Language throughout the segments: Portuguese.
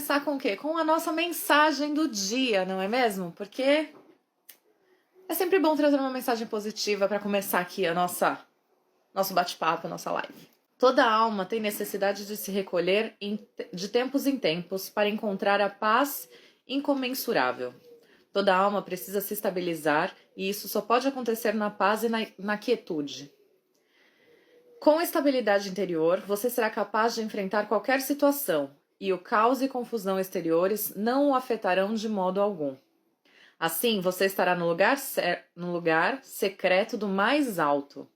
começar com o quê? Com a nossa mensagem do dia, não é mesmo? Porque é sempre bom trazer uma mensagem positiva para começar aqui nosso bate-papo, nossa live. Toda alma tem necessidade de se recolher de tempos em tempos para encontrar a paz incomensurável. Toda alma precisa se estabilizar e isso só pode acontecer na paz e na quietude. Com estabilidade interior, você será capaz de enfrentar qualquer situação e o caos e confusão exteriores não o afetarão de modo algum. Assim, você estará no lugar secreto do mais alto.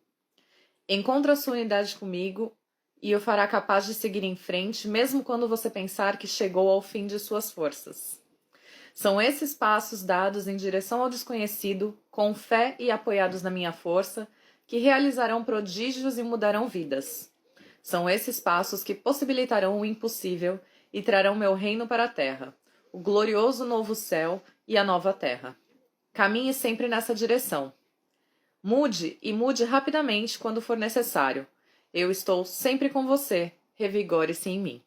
Encontre a sua unidade comigo e o fará capaz de seguir em frente, mesmo quando você pensar que chegou ao fim de suas forças. São esses passos dados em direção ao desconhecido, com fé e apoiados na minha força, que realizarão prodígios e mudarão vidas. São esses passos que possibilitarão o impossível e trarão meu reino para a terra, o glorioso novo céu e a nova terra. Caminhe sempre nessa direção. Mude e mude rapidamente quando for necessário. Eu estou sempre com você. Revigore-se em mim.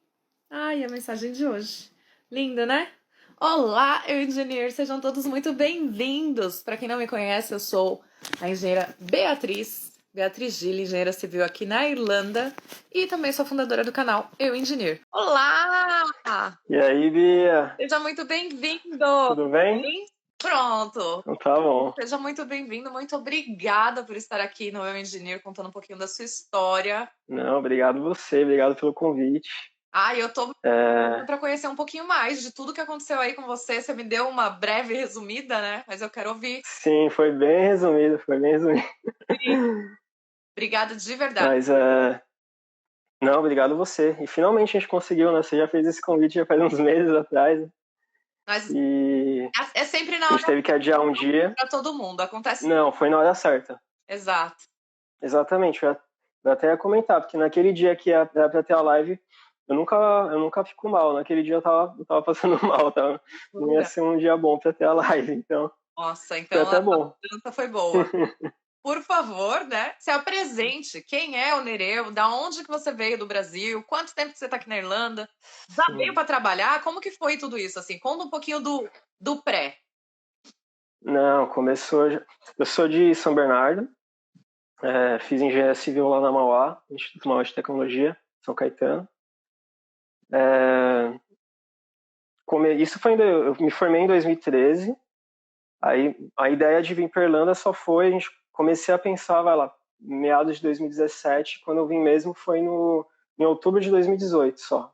Ai, a mensagem de hoje. Linda, né? Olá, eu engenheiro. Sejam todos muito bem-vindos. Para quem não me conhece, eu sou a engenheira Beatriz Gil, engenheira civil aqui na Irlanda. E também sou fundadora do canal Eu Engineer. Olá! E aí, Bia? Seja muito bem-vindo. Tudo bem? Pronto. Então tá bom. Seja muito bem-vindo, muito obrigada por estar aqui no Eu Engineer, contando um pouquinho da sua história. Não, obrigado você, obrigado pelo convite. Eu tô para conhecer um pouquinho mais de tudo que aconteceu aí com você. Você me deu uma breve resumida, né? Mas eu quero ouvir. Sim, foi bem resumido. Obrigada de verdade. Mas, não, obrigado você. E finalmente a gente conseguiu, né? Você já fez esse convite já faz uns meses atrás. Mas E é sempre na a gente hora teve que adiar um dia. para todo mundo. Acontece. Não, foi na hora certa. Exato. Exatamente. Eu até ia comentar, porque naquele dia que era pra ter a live, eu nunca fico mal. Naquele dia eu tava passando mal, não ia ser um dia bom pra ter a live, então. Nossa, Foi até bom. A dança foi boa. Por favor, né? Se apresente. Quem é o Nereu? Da onde que você veio do Brasil? Quanto tempo que você está aqui na Irlanda? Já veio para trabalhar? Como que foi tudo isso? Assim, conta um pouquinho do pré. Não, começou. Eu sou de São Bernardo, fiz engenharia civil lá na Mauá, Instituto Mauá de Tecnologia, São Caetano. Isso foi eu me formei em 2013. Aí a ideia de vir para Irlanda só foi, a gente comecei a pensar, vai lá, meados de 2017, quando eu vim mesmo foi em outubro de 2018 só.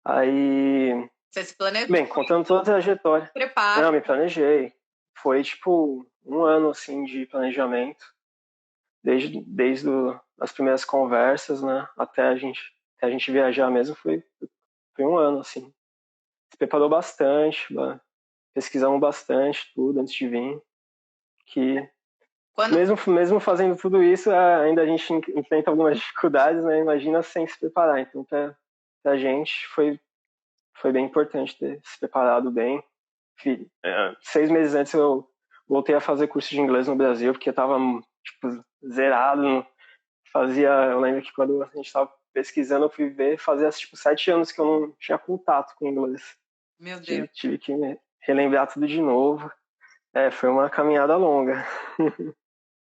Aí. Você se planejou? Bem, contando toda a trajetória. Prepara. Não, me planejei. Foi tipo um ano assim de planejamento, desde as primeiras conversas, né, até a gente viajar mesmo, foi um ano assim. Se preparou bastante, pesquisamos bastante tudo antes de vir, que mesmo fazendo tudo isso, ainda a gente enfrenta algumas dificuldades, né? Imagina sem se preparar. Então, pra gente foi bem importante ter se preparado bem. 6 meses antes eu voltei a fazer curso de inglês no Brasil, porque eu tava tipo, zerado. Eu lembro que quando a gente tava pesquisando, eu fui ver, fazia tipo 7 anos que eu não tinha contato com inglês. Meu Deus. Tive que relembrar tudo de novo. Foi uma caminhada longa.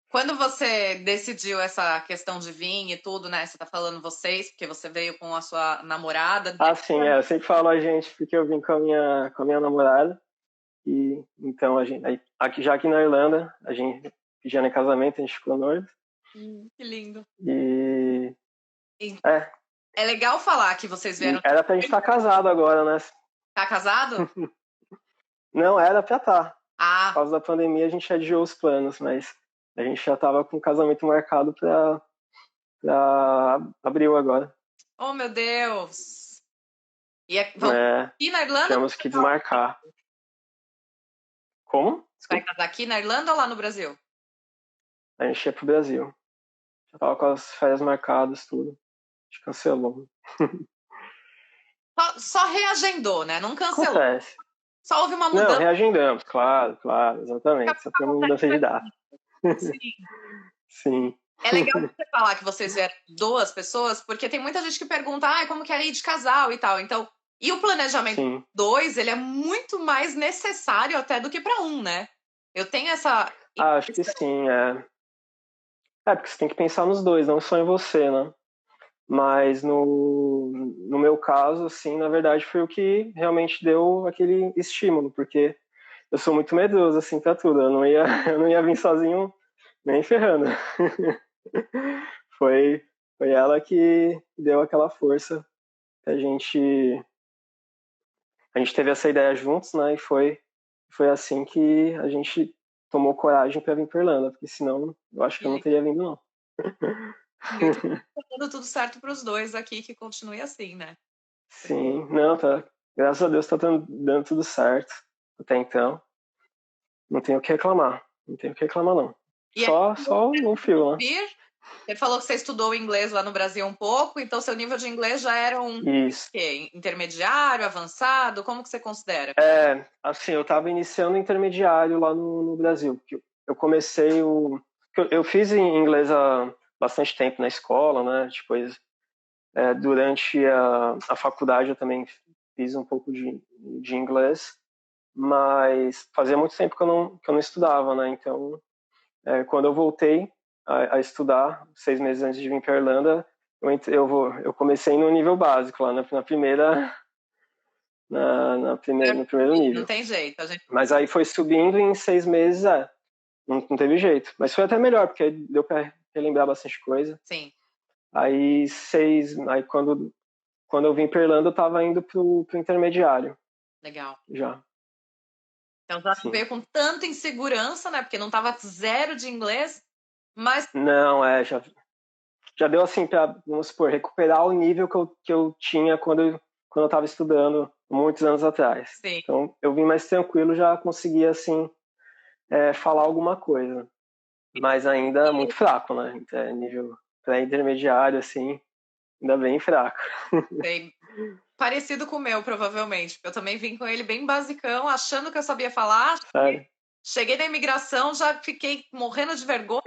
Quando você decidiu essa questão de vir e tudo, né? Você tá falando vocês, porque você veio com a sua namorada. Ah, sim, eu sempre falo a gente, porque eu vim com a minha namorada. E então aqui na Irlanda, a gente pedindo em casamento, a gente ficou noivo. Que lindo. E é legal falar que vocês vieram. Era pra gente estar casado agora, né? Tá casado? Não, era pra estar. Por causa da pandemia a gente adiou os planos, mas a gente já tava com o casamento marcado pra abril agora. Oh, meu Deus! E aqui na Irlanda? Tivemos que desmarcar. Como? Vai casar aqui na Irlanda ou lá no Brasil? A gente ia pro Brasil. Já tava com as férias marcadas, tudo. A gente cancelou. Só reagendou, né? Não cancelou. Acontece. Só houve uma mudança. Não, reagendamos, claro, exatamente. Só foi uma mudança de data. Sim. Sim. É legal você falar que vocês vieram 2 pessoas, porque tem muita gente que pergunta, como que é ir de casal e tal. Então, e o planejamento Sim. 2, ele é muito mais necessário até do que para um, né? Eu tenho essa... Acho que sim, porque você tem que pensar nos dois, não só em você, né? Mas no meu caso, assim, na verdade, foi o que realmente deu aquele estímulo, porque eu sou muito medroso, assim, pra tudo. Eu não ia vir sozinho nem ferrando. Foi ela que deu aquela força que a gente teve essa ideia juntos, né? E foi assim que a gente tomou coragem para vir para Irlanda, porque senão eu acho que eu não teria vindo, não. Muito tá dando tudo certo para os dois aqui, que continue assim, né? Sim, não, tá. Graças a Deus tá dando tudo certo até então. Não tenho o que reclamar. Não tenho o que reclamar, não. E Só o fio, né? Você falou que você estudou inglês lá no Brasil um pouco, então seu nível de inglês já era Isso. quê? Intermediário, avançado? Como que você considera? Assim, eu estava iniciando intermediário lá no Brasil. Eu comecei eu fiz em inglês há bastante tempo na escola, né? Depois, durante a faculdade eu também fiz um pouco de inglês, mas fazia muito tempo que eu não estudava, né? Então, quando eu voltei a estudar, 6 meses antes de vir para a Irlanda, eu comecei no nível básico, lá na primeira, no primeiro Não nível. tem jeito. Mas aí foi subindo e em 6 meses, não teve jeito. Mas foi até melhor, porque deu para relembrar bastante coisa. Sim. Aí quando eu vim para Irlanda, eu estava indo pro intermediário. Legal. Já. Então já veio com tanta insegurança, né? Porque não tava 0 de inglês, mas... Não, já deu assim para, vamos supor, recuperar o nível que eu tinha quando eu estava estudando muitos anos atrás. Sim. Então eu vim mais tranquilo, já conseguia assim falar alguma coisa. Mas ainda muito fraco, né? Nível pré-intermediário, assim, ainda bem fraco. Bem parecido com o meu, provavelmente. Eu também vim com ele bem basicão, achando que eu sabia falar. Sério? Cheguei na imigração, já fiquei morrendo de vergonha,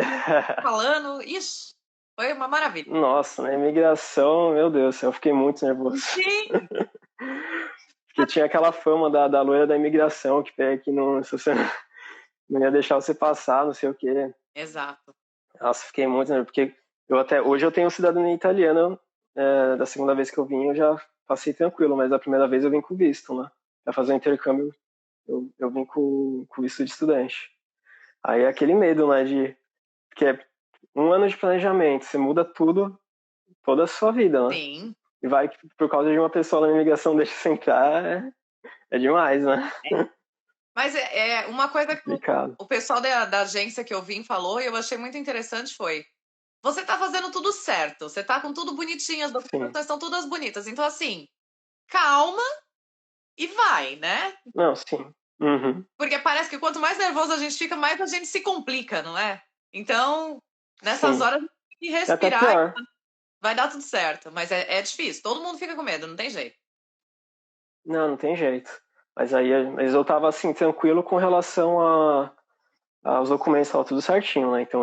falando. Ixi, foi uma maravilha. Nossa, na imigração, meu Deus, eu fiquei muito nervoso. Sim! Porque tinha aquela fama da loira da imigração, que não, se você não ia deixar você passar, não sei o quê. Exato. Nossa, fiquei muito nervoso, porque hoje eu tenho cidadania italiana, da segunda vez que eu vim eu já passei tranquilo, mas da primeira vez eu vim com visto, né? Pra fazer o intercâmbio, eu vim com visto de estudante. Aí é aquele medo, né, que é 1 ano de planejamento, você muda tudo, toda a sua vida, né? Sim. E vai que por causa de uma pessoa na imigração deixa você entrar, é demais, né? Mas uma coisa que Complicado. o pessoal da agência que eu vim falou e eu achei muito interessante foi: você tá fazendo tudo certo, você tá com tudo bonitinho, as documentações estão todas bonitas. Então, assim, calma e vai, né? Não, sim. Uhum. Porque parece que quanto mais nervoso a gente fica, mais a gente se complica, não é? Então, nessas horas, tem que É até respirar pior. e vai dar tudo certo. Mas é difícil, todo mundo fica com medo, não tem jeito. Não tem jeito. Mas eu tava assim, tranquilo com relação aos documentos, tava tudo certinho, né? Então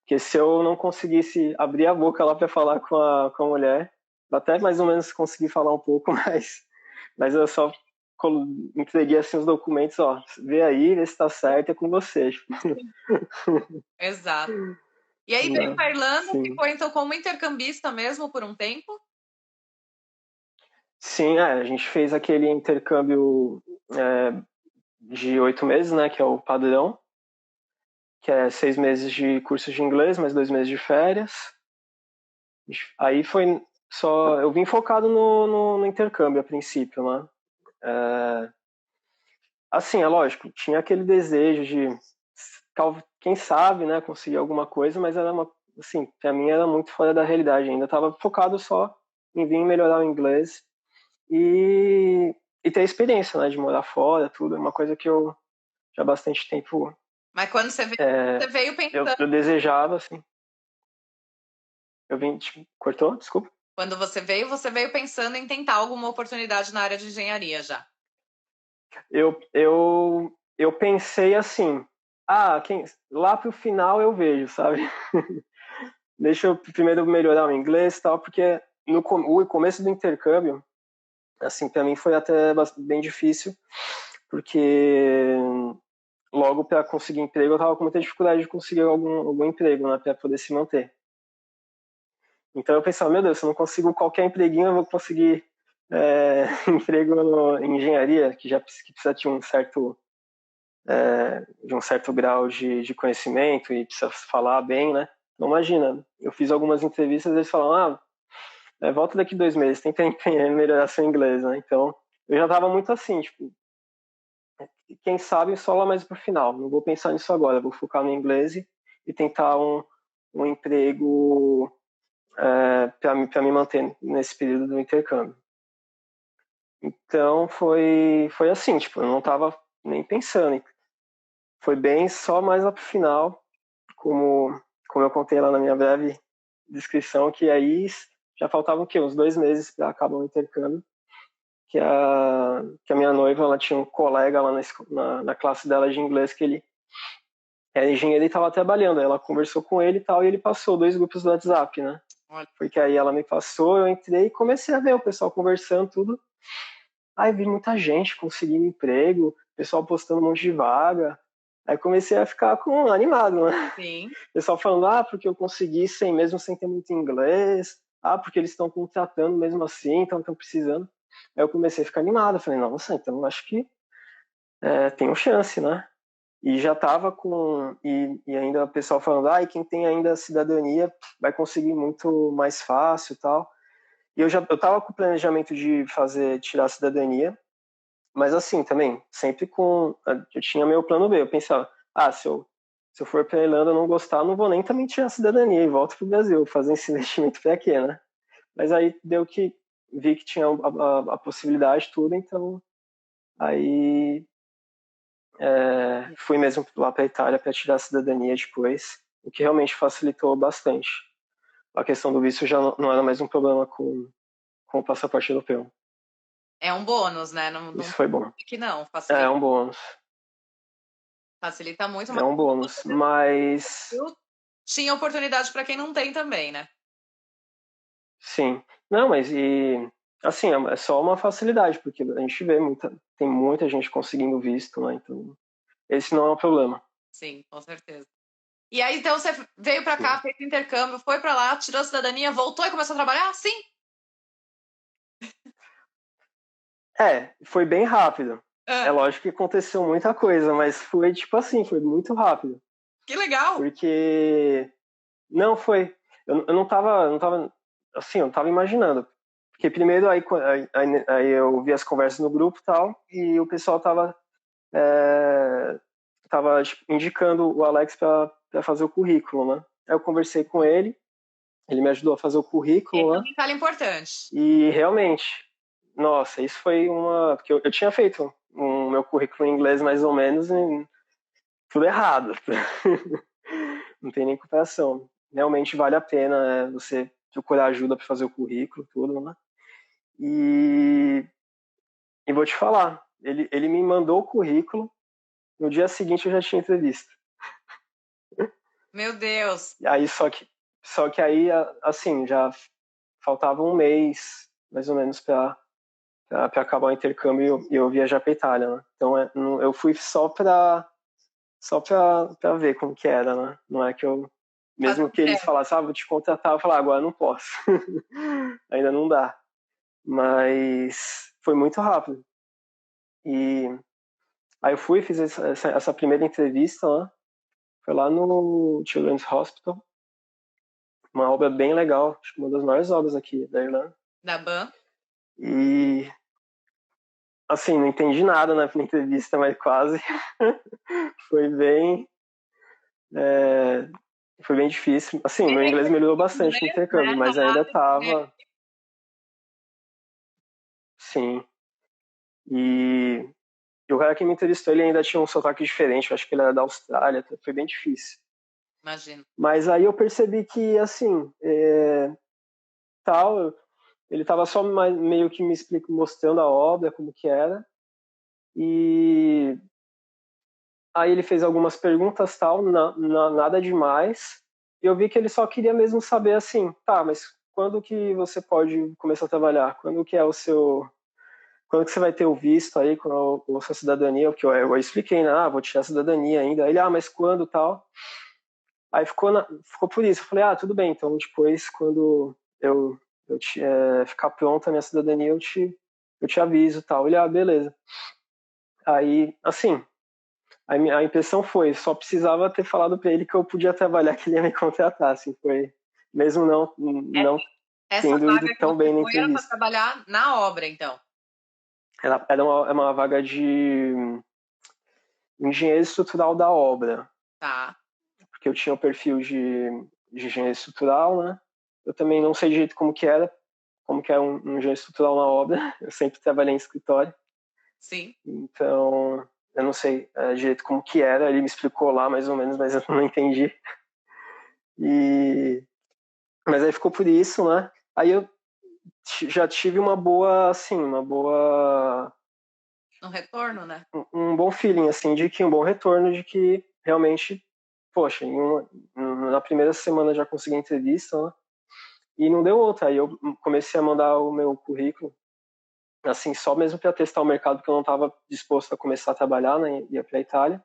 porque se eu não conseguisse abrir a boca lá para falar com a mulher, eu até mais ou menos consegui falar um pouco, mas eu só entreguei assim os documentos, ó, vê aí, vê se tá certo, é com você. Exato. E aí veio para Irlanda, Sim. ficou então como intercambista mesmo por um tempo? Sim, a gente fez aquele intercâmbio de 8 meses, né, que é o padrão, que é 6 meses de curso de inglês, mais 2 meses de férias. Aí foi só, eu vim focado no intercâmbio a princípio, né? Assim, é lógico, tinha aquele desejo de, quem sabe, né, conseguir alguma coisa, mas assim, pra mim era muito fora da realidade ainda. Tava focado só em vir melhorar o inglês e ter experiência, né, de morar fora, tudo. É uma coisa que eu já há bastante tempo. Mas quando você veio pensando. Eu desejava, assim. Eu vim. Cortou? Desculpa. Quando você veio pensando em tentar alguma oportunidade na área de engenharia já. Eu pensei assim, Lá pro final eu vejo, sabe? Deixa eu primeiro melhorar o inglês e tal, porque o começo do intercâmbio, assim, para mim foi até bem difícil, porque logo para conseguir emprego eu tava com muita dificuldade de conseguir algum emprego, né, para poder se manter. Então eu pensava, meu Deus, se eu não consigo qualquer empreguinho, eu vou conseguir emprego em engenharia, que precisa de um certo grau de conhecimento e precisa falar bem, né? Então imagina, eu fiz algumas entrevistas e eles falam, volta daqui 2 meses, tenta melhorar seu inglês, né? Então eu já tava muito assim, tipo, quem sabe só lá mais pro final, não vou pensar nisso agora, vou focar no inglês e tentar um emprego para me manter nesse período do intercâmbio. Então foi assim, tipo, eu não tava nem pensando. Foi bem só mais lá pro final, como eu contei lá na minha breve descrição, que aí já faltavam o quê? Uns 2 meses para acabar o intercâmbio, que a minha noiva, ela tinha um colega lá na classe dela de inglês que ele era engenheiro e estava trabalhando. Aí ela conversou com ele e tal, e ele passou 2 grupos do WhatsApp, né? Olha. Porque aí ela me passou, eu entrei e comecei a ver o pessoal conversando, tudo. Aí vi muita gente conseguindo emprego, pessoal postando um monte de vaga. Aí comecei a ficar animado, né? Sim. O pessoal falando, porque eu consegui mesmo sem ter muito inglês. Porque eles estão contratando mesmo assim, então estão precisando. Aí eu comecei a ficar animado. Eu falei, nossa, então acho que tenho chance, né? E já tava e ainda o pessoal falando, e quem tem ainda cidadania vai conseguir muito mais fácil e tal. E eu tava com o planejamento de tirar a cidadania, mas assim também, sempre eu tinha meu plano B. Eu pensava, se eu for pra Irlanda e não gostar, eu não vou nem também tirar a cidadania e volto pro Brasil. Fazer esse investimento pra quê, né? Mas aí vi que tinha a possibilidade tudo, então aí fui mesmo lá para a Itália para tirar a cidadania depois, o que realmente facilitou bastante. A questão do visto já não era mais um problema com o passaporte europeu. É um bônus, né? Não, Isso foi bom. que não, É facilita, um bônus. facilita muito, É mas um bônus, mas tinha oportunidade para quem não tem também, né? sim. Não, mas assim, é só uma facilidade, porque a gente vê tem muita gente conseguindo visto, né? Então, esse não é um problema. Sim, com certeza. E aí, então, você veio para cá, fez intercâmbio, foi para lá, tirou a cidadania, voltou e começou a trabalhar? Sim. Foi bem rápido. É Ah, lógico que aconteceu muita coisa, mas foi tipo assim, foi muito rápido. que legal. Porque. Não, foi. Eu não tava. Assim, eu não tava imaginando. Porque primeiro aí eu vi as conversas no grupo e tal, e o pessoal tava tipo, indicando o Alex para fazer o currículo, né? Aí eu conversei com ele me ajudou a fazer o currículo, Esse é um né? detalhe importante. E realmente, nossa, isso foi uma. Porque eu tinha feito meu currículo em inglês mais ou menos e tudo errado. Não tem nem comparação. Realmente vale a pena você procurar ajuda para fazer o currículo, tudo, né? E vou te falar, ele me mandou o currículo, no dia seguinte eu já tinha entrevista. Meu Deus. E aí só que aí assim já faltava um mês mais ou menos para acabar o intercâmbio e eu viajar para Itália, né? Então eu fui só para ver como que era, né? Não é que eu Fazer mesmo o que quê? eles falassem, vou te contratar, eu falar, agora não posso. Ainda não dá. Mas foi muito rápido. E aí eu fui, fiz essa primeira entrevista lá. Foi lá no Children's Hospital. Uma obra bem legal, acho que uma das maiores obras aqui da Irlanda. Da Ban? E assim, não entendi nada na entrevista, mas quase. Foi bem. é, Foi bem difícil. Assim, meu inglês melhorou bastante no Inglês, né? intercâmbio, mas ainda tava. Sim. E o cara que me entrevistou, ele ainda tinha um sotaque diferente. Eu acho que ele era da Austrália. Foi bem difícil. Imagino. Mas aí eu percebi que, assim, tal, ele estava só meio que mostrando a obra, como que era. E Aí ele fez algumas perguntas, tal, nada demais. E eu vi que ele só queria mesmo saber assim, tá, mas quando que você pode começar a trabalhar? Quando que é o seu... Quando que você vai ter o visto aí, com a sua cidadania? Porque eu expliquei, né? Vou tirar a cidadania ainda. Aí ele, mas quando, tal? Aí ficou por isso. Eu falei, tudo bem, então depois, quando ficar pronta a minha cidadania, eu te aviso, tal. Ele, beleza. Aí, assim, a impressão foi, só precisava ter falado para ele que eu podia trabalhar, que ele ia me contratar, assim, foi, mesmo não Essa tendo ido vaga que tão você bem na foi era para entrevista. trabalhar na obra, então. Era uma vaga de engenheiro estrutural da obra, Tá. porque eu tinha o perfil de engenheiro estrutural, né? Eu também não sei direito como que é um engenheiro estrutural na obra, eu sempre trabalhei em escritório, Sim. então eu não sei direito como que era, ele me explicou lá mais ou menos, mas eu não entendi. Mas aí ficou por isso, né? Aí eu já tive No retorno, né? um bom feeling, assim, um bom retorno de que realmente, poxa, na primeira semana já consegui a entrevista, né? E não deu outra. Aí eu comecei a mandar o meu currículo, assim, só mesmo para testar o mercado, porque eu não estava disposto a começar a trabalhar, né? Ia para a Itália.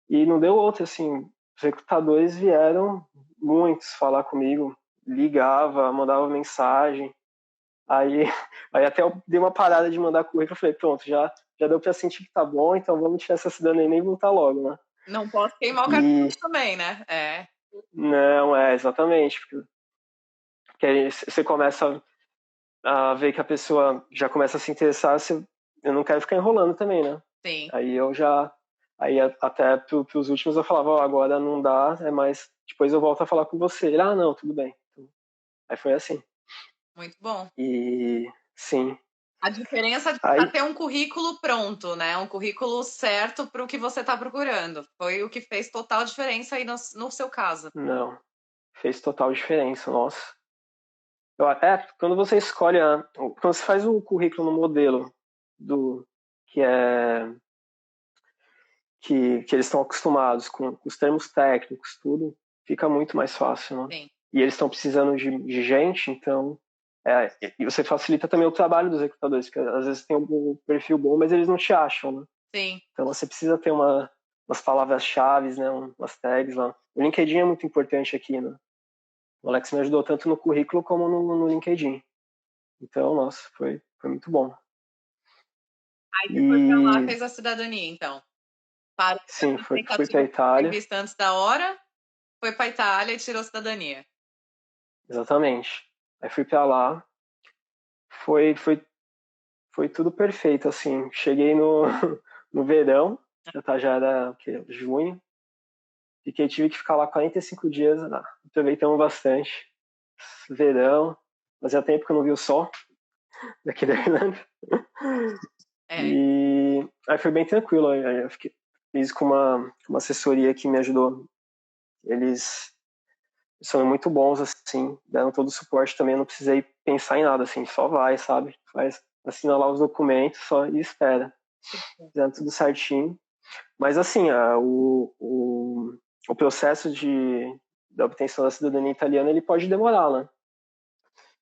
E não deu outra, assim. Os recrutadores vieram, muitos, falar comigo, ligava, mandava mensagem. Aí, aí até eu dei uma parada de mandar currículo, falei, pronto, já deu para sentir que tá bom, então vamos tirar essa cidadania e voltar logo, né? Não posso queimar o E cartucho também, né? não, exatamente, porque aí você começa a ver que a pessoa já começa a se interessar, eu não quero ficar enrolando também, né? Sim. Aí aí até pros últimos eu falava, agora não dá, mas depois eu volto a falar com você. Ele, não, tudo bem. Aí foi assim. Muito bom. E sim. A diferença de Aí, ter um currículo pronto, né? Um currículo certo para o que você está procurando. Foi o que fez total diferença aí no seu caso. não, fez total diferença, nossa. Quando você escolhe, quando você faz o currículo no modelo do que é que eles estão acostumados com os termos técnicos, tudo, fica muito mais fácil, né? Sim. E eles estão precisando de gente, então e você facilita também o trabalho dos recrutadores, porque às vezes tem um perfil bom, mas eles não te acham, né? Sim. Então você precisa ter umas palavras-chave, né? Umas tags lá. O LinkedIn é muito importante aqui, né? O Alex me ajudou tanto no currículo como no LinkedIn. Então, nossa, foi muito bom. Aí você foi para lá, E fez a cidadania, então. Parou sim, essa fui para tentativa a de Itália, entrevista antes da hora, foi para Itália e tirou a cidadania. exatamente. Aí fui para lá, foi, foi, foi tudo perfeito, assim. Cheguei no, no verão, já era junho, tive que ficar lá 45 dias, aproveitamos bastante. Verão, fazia tempo que eu não vi o sol daqui da Irlanda. É. E aí foi bem tranquilo, aí eu fiz com uma assessoria que me ajudou. Eles são muito bons, assim, deram todo o suporte também, eu não precisei pensar em nada, assim, só vai, sabe? Assina lá os documentos só e espera. Fizeram tudo certinho. Mas, assim, o processo da obtenção da cidadania italiana, ele pode demorar, né?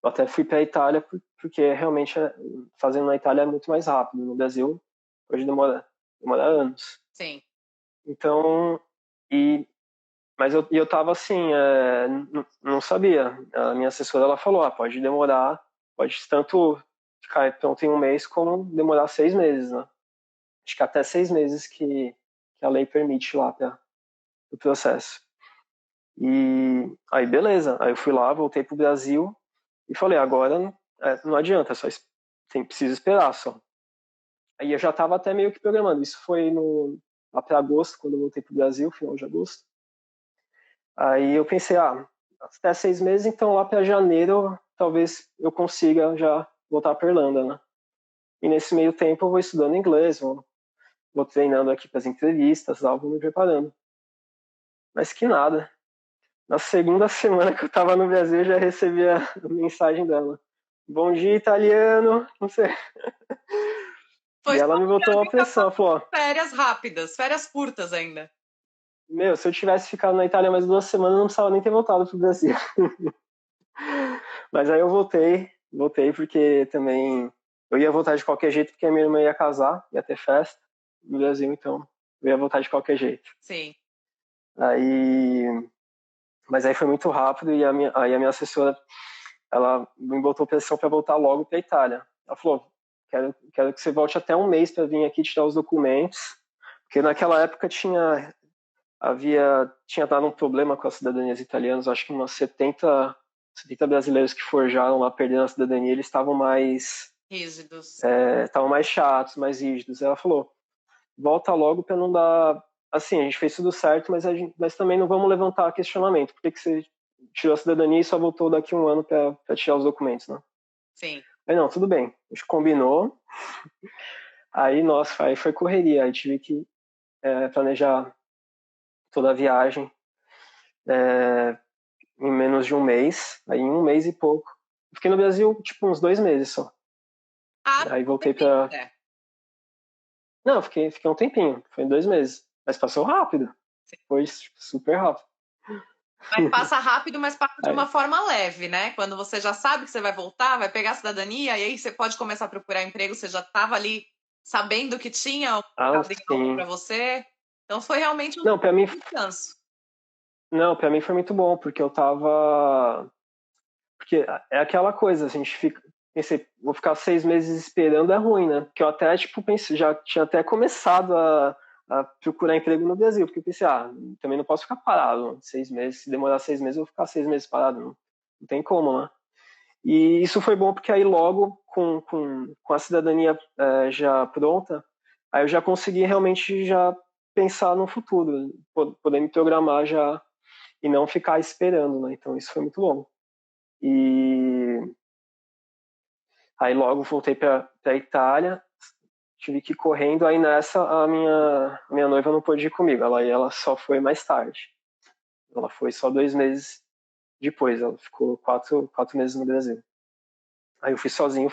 Eu até fui para a Itália porque realmente fazendo na Itália é muito mais rápido. No Brasil, pode demorar anos. Sim. Então, mas eu tava assim, não sabia. A minha assessora, ela falou, pode demorar, pode tanto ficar pronto em um mês, como demorar 6 meses, né? Acho que até 6 meses que a lei permite lá para o processo. E aí, beleza. Aí eu fui lá, voltei pro Brasil e falei, agora não adianta, preciso esperar só. Aí eu já tava até meio que programando. Isso foi lá para agosto, quando eu voltei pro Brasil, final de agosto. Aí eu pensei, até 6 meses, então lá para janeiro talvez eu consiga já voltar para Irlanda, né? E nesse meio tempo eu vou estudando inglês, vou treinando aqui para as entrevistas, vou me preparando. Mas que nada. Na segunda semana que eu estava no Brasil, eu já recebi a mensagem dela. Bom dia, italiano. Não sei. Foi E só ela me botou uma ficar pressão, ela falou, ó, férias rápidas, férias curtas ainda. meu, se eu tivesse ficado na Itália mais 2 semanas, eu não precisava nem ter voltado pro Brasil. Mas aí eu voltei porque também eu ia voltar de qualquer jeito, porque a minha irmã ia casar, ia ter festa no Brasil, então eu ia voltar de qualquer jeito. Sim. Aí, mas aí foi muito rápido e aí a minha assessora, ela me botou pressão para voltar logo para Itália. Ela falou, quero que você volte até um mês para vir aqui tirar os documentos, porque naquela época tinha dado um problema com as cidadanias italianas, acho que umas 70 brasileiros que forjaram lá perdendo a cidadania, eles Rígidos. estavam mais chatos, mais rígidos. Ela falou, volta logo para não dar, assim, a gente fez tudo certo, mas também não vamos levantar questionamento. Por que você tirou a cidadania e só voltou daqui a um ano para tirar os documentos, né? Sim. Aí não, tudo bem, a gente combinou. Aí, nossa, aí foi correria, aí tive que planejar toda a viagem em menos de um mês, aí em um mês e pouco. Fiquei no Brasil, tipo, uns 2 meses só. Ah, Aí um voltei tempinho, pra. né? Não, fiquei um tempinho, foi 2 meses. Mas passou rápido, foi super rápido. Mas passa rápido, mas passa de uma Aí, forma leve, né? Quando você já sabe que você vai voltar, vai pegar a cidadania, e aí você pode começar a procurar emprego, você já estava ali sabendo que tinha um mercado em alta sim. para você. Então foi realmente um Não, pra mim, descanso. não, pra mim foi muito bom, porque eu tava. Porque é aquela coisa, a gente fica. Pensei, vou ficar 6 meses esperando é ruim, né? Porque eu até, tipo, pensei, já tinha até começado a procurar emprego no Brasil, porque eu pensei, também não posso ficar parado 6 meses. Se demorar 6 meses, eu vou ficar 6 meses parado. Não tem como, né? E isso foi bom porque aí logo, com a cidadania já pronta, aí eu já consegui realmente já pensar no futuro, poder me programar já e não ficar esperando, né? Então isso foi muito bom. E aí logo voltei para a Itália, tive que ir correndo, aí nessa a minha noiva não pôde ir comigo, ela só foi mais tarde. Ela foi só 2 meses depois, ela ficou quatro meses no Brasil. Aí eu fui sozinho,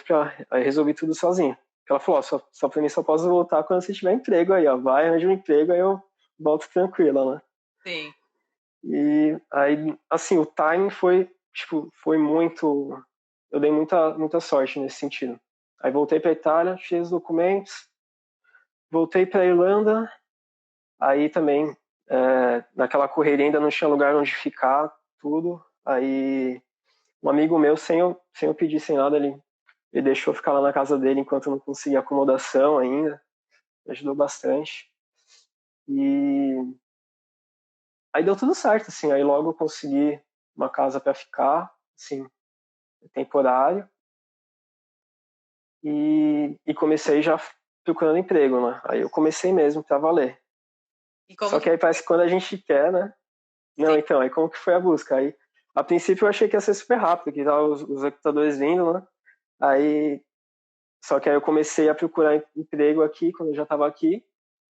aí resolvi tudo sozinho. Ela falou, ó, só pra mim só posso voltar quando você tiver emprego aí, ó. Vai, arranja um emprego, aí eu volto tranquila, né? Sim. E aí, assim, o timing foi, tipo, foi muito. Eu dei muita sorte nesse sentido. Aí voltei pra Itália, fiz os documentos, voltei pra Irlanda, aí também, naquela correria ainda não tinha lugar onde ficar, tudo. Aí um amigo meu, sem eu pedir, sem nada, ele deixou ficar lá na casa dele enquanto eu não conseguia acomodação ainda. Me ajudou bastante. E aí deu tudo certo, assim. Aí logo eu consegui uma casa para ficar, assim, temporário. E comecei já procurando emprego, né? Aí eu comecei mesmo para valer. E como Só que que aí parece que quando a gente quer, né? Não, sim, então, aí como que foi a busca? Aí, a princípio eu achei que ia ser super rápido, que tava os recrutadores vindo, né? Aí, só que aí eu comecei a procurar emprego aqui, quando eu já estava aqui.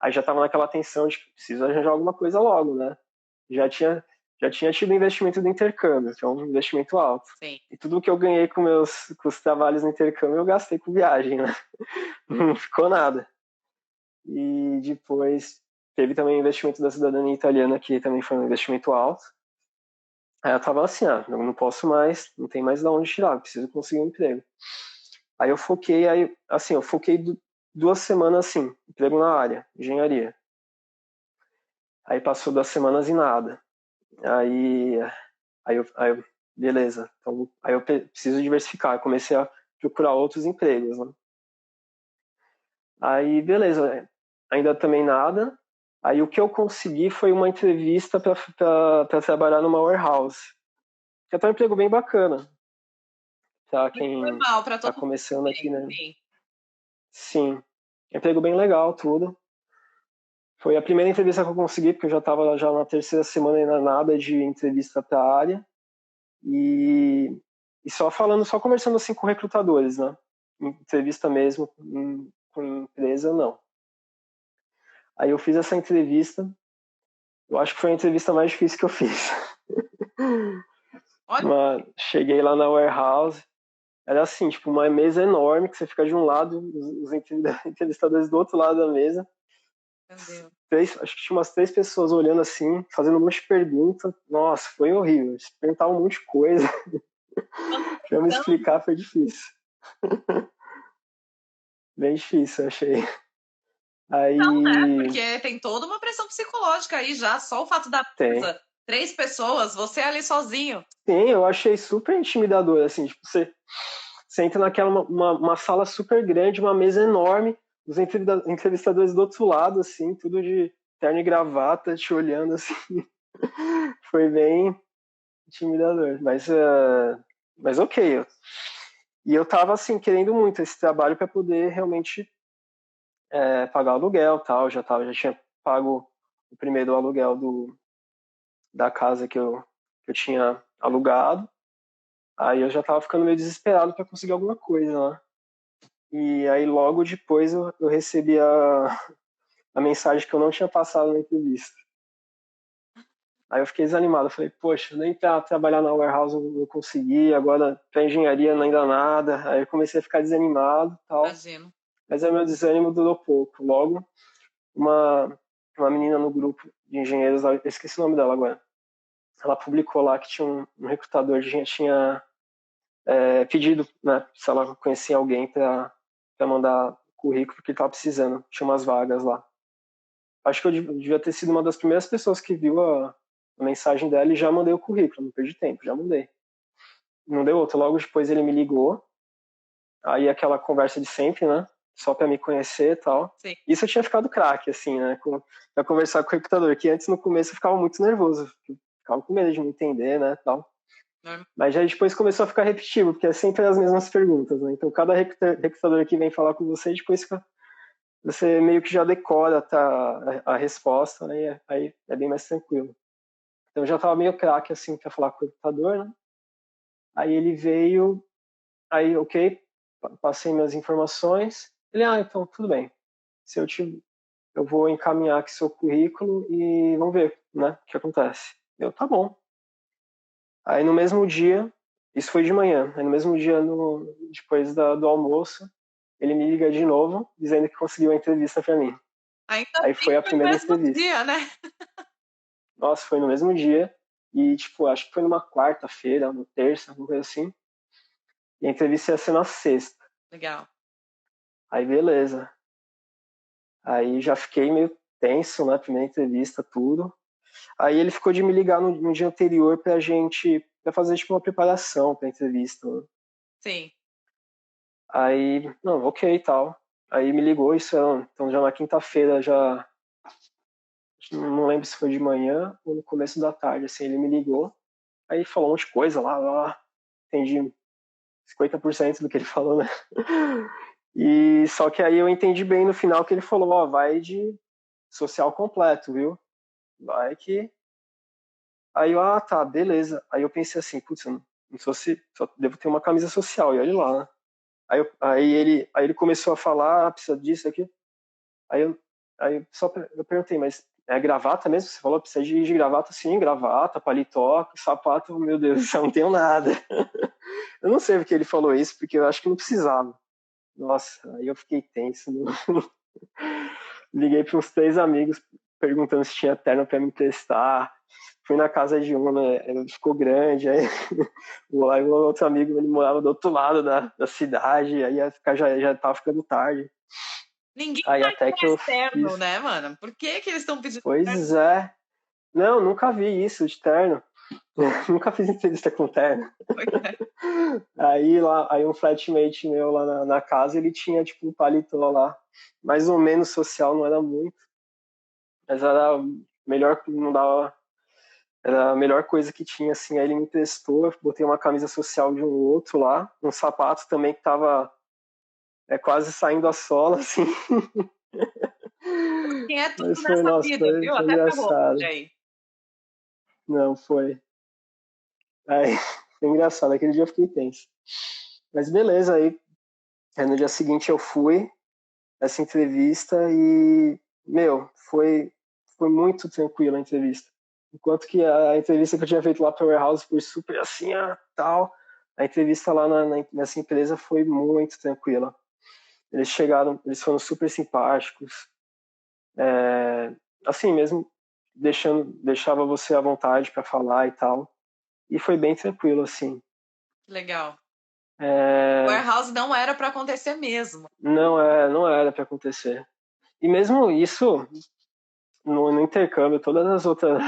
Aí já estava naquela tensão de que preciso arranjar alguma coisa logo, né? Já tinha, já tinha tido investimento do intercâmbio, que é um investimento alto. sim. E tudo que eu ganhei com os trabalhos no intercâmbio eu gastei com viagem, né? Não ficou nada. E depois teve também o investimento da cidadania italiana, que também foi um investimento alto. Aí eu tava assim, eu não posso mais, não tem mais de onde tirar, preciso conseguir um emprego. Aí eu foquei 2 semanas assim, emprego na área, engenharia. Aí passou 2 semanas e nada. Aí, beleza. Então, aí eu preciso diversificar. Eu comecei a procurar outros empregos, né? Aí, beleza. Ainda também nada. Aí o que eu consegui foi uma entrevista para trabalhar numa warehouse. Que é até um emprego bem bacana. Pra Muito quem normal para tá todo mundo começando aqui, também, né? sim. Sim. Emprego bem legal, tudo. Foi a primeira entrevista que eu consegui, porque eu já estava já na terceira semana ainda nada de entrevista para a área. E, e só conversando assim com recrutadores, né? Entrevista mesmo com empresa, não. Aí eu fiz essa entrevista, eu acho que foi a entrevista mais difícil que eu fiz. Olha, Cheguei lá na warehouse, Era assim, tipo, uma mesa enorme que você fica de um lado, os entrevistadores do outro lado da mesa. Meu Deus. Acho que tinha umas 3 pessoas olhando assim, fazendo um monte de perguntas. Nossa, foi horrível. Eles perguntavam um monte de coisa. Pra me Então, explicar foi difícil. Bem difícil, eu achei. Aí. porque tem toda uma pressão psicológica aí já, só o fato da Tem. mesa, 3 pessoas, você ali sozinho. Sim, eu achei super intimidador, assim, tipo, você entra naquela uma sala super grande, uma mesa enorme, os entrevistadores do outro lado, assim, tudo de terno e gravata, te olhando, assim. Foi bem intimidador, mas ok. E eu tava, assim, querendo muito esse trabalho para poder realmente pagar o aluguel, tal. Já tinha pago o primeiro aluguel da casa que eu tinha alugado. Aí eu já tava ficando meio desesperado para conseguir alguma coisa, né? E aí logo depois eu recebi a mensagem que eu não tinha passado na entrevista. Aí eu fiquei desanimado, eu falei, poxa, nem pra trabalhar na warehouse eu consegui, agora pra engenharia não ainda nada. Aí eu comecei a ficar desanimado e tal. Imagino. Mas aí meu desânimo durou pouco. Logo, uma menina no grupo de engenheiros, eu esqueci o nome dela agora, ela publicou lá que tinha um recrutador de gente tinha pedido, né, se ela conhecia alguém para mandar currículo, porque estava precisando, tinha umas vagas lá. Acho que eu devia ter sido uma das primeiras pessoas que viu a mensagem dela e já mandei o currículo, não perdi tempo, já mandei. Não deu outra, logo depois ele me ligou, aí aquela conversa de sempre, né, só para me conhecer e tal. Sim. Isso eu tinha ficado craque, assim, né, pra conversar com o recrutador, que antes no começo eu ficava muito nervoso, ficava com medo de me entender, né, tal. Mas já depois começou a ficar repetitivo, porque é sempre as mesmas perguntas, né? Então cada recrutador que vem falar com você, depois você meio que já decora a resposta, né? Aí é bem mais tranquilo. Então eu já estava meio craque assim para falar com o recrutador, né? Aí ele veio, aí ok, passei minhas informações. Ele, então tudo bem. Se eu vou encaminhar aqui seu currículo e vamos ver, né? O que acontece. Tá bom. Aí no mesmo dia, isso foi de manhã, aí no mesmo dia, depois do almoço, ele me liga de novo, dizendo que conseguiu a entrevista para mim. Ainda Aí bem foi a que foi no primeira mesmo entrevista. dia, né? Nossa, foi no mesmo dia, e tipo, acho que foi numa quarta-feira, uma terça, alguma coisa assim. E a entrevista ia ser na sexta. Legal. Aí beleza. Aí já fiquei meio tenso, né, primeira entrevista, tudo. Aí ele ficou de me ligar no dia anterior pra fazer tipo uma preparação pra entrevista, né? Sim. Aí, não, ok e tal. Aí me ligou, então já na quinta-feira, já não lembro se foi de manhã ou no começo da tarde, assim, ele me ligou, aí falou um monte de coisa lá, entendi 50% do que ele falou, né? E só que aí eu entendi bem no final que ele falou, vai de social completo, viu? Vai que... Aí eu, tá, beleza. Aí eu pensei assim, putz, eu não sou só devo ter uma camisa social, e olha lá, né? Aí ele começou a falar, precisa disso aqui. Aí eu perguntei, mas é gravata mesmo? Você falou, precisa de gravata? Sim, gravata, paletó, sapato, meu Deus, eu não tenho nada. Eu não sei porque ele falou isso, porque eu acho que não precisava. Nossa, aí eu fiquei tenso. Liguei para uns 3 amigos perguntando se tinha terno para me emprestar. Fui na casa de uma, né? Ela ficou grande. Aí o outro amigo, ele morava do outro lado da cidade. Aí já tava ficando tarde. Ninguém Aí vai até que com eu externo, fiz. né, mano? Por que que eles estão pedindo externo? Pois é. Não, nunca vi isso de terno. Nunca fiz entrevista com terno. Pois é. Aí um flatmate meu lá na casa, ele tinha tipo um paletó lá, mais ou menos social, não era muito, mas era melhor, não dava, era a melhor coisa que tinha, assim. Aí ele me emprestou, eu botei uma camisa social de um outro lá, um sapato também que tava quase saindo a sola, assim. Quem é tudo Mas nessa nossa, vida, viu? foi Até pra roupa, engraçado. olha aí. Não, foi. Aí, foi engraçado, aquele dia eu fiquei tenso. Mas beleza, aí no dia seguinte eu fui essa entrevista e, meu, foi muito tranquila a entrevista. Enquanto que a entrevista que eu tinha feito lá para o Warehouse foi super assim, tal. a entrevista lá nessa empresa foi muito tranquila. Eles foram super simpáticos, assim mesmo, deixava você à vontade para falar e tal. E foi bem tranquilo, assim. Legal. É, Warehouse não era para acontecer mesmo. não era para acontecer. E mesmo isso, no intercâmbio, todas as outras,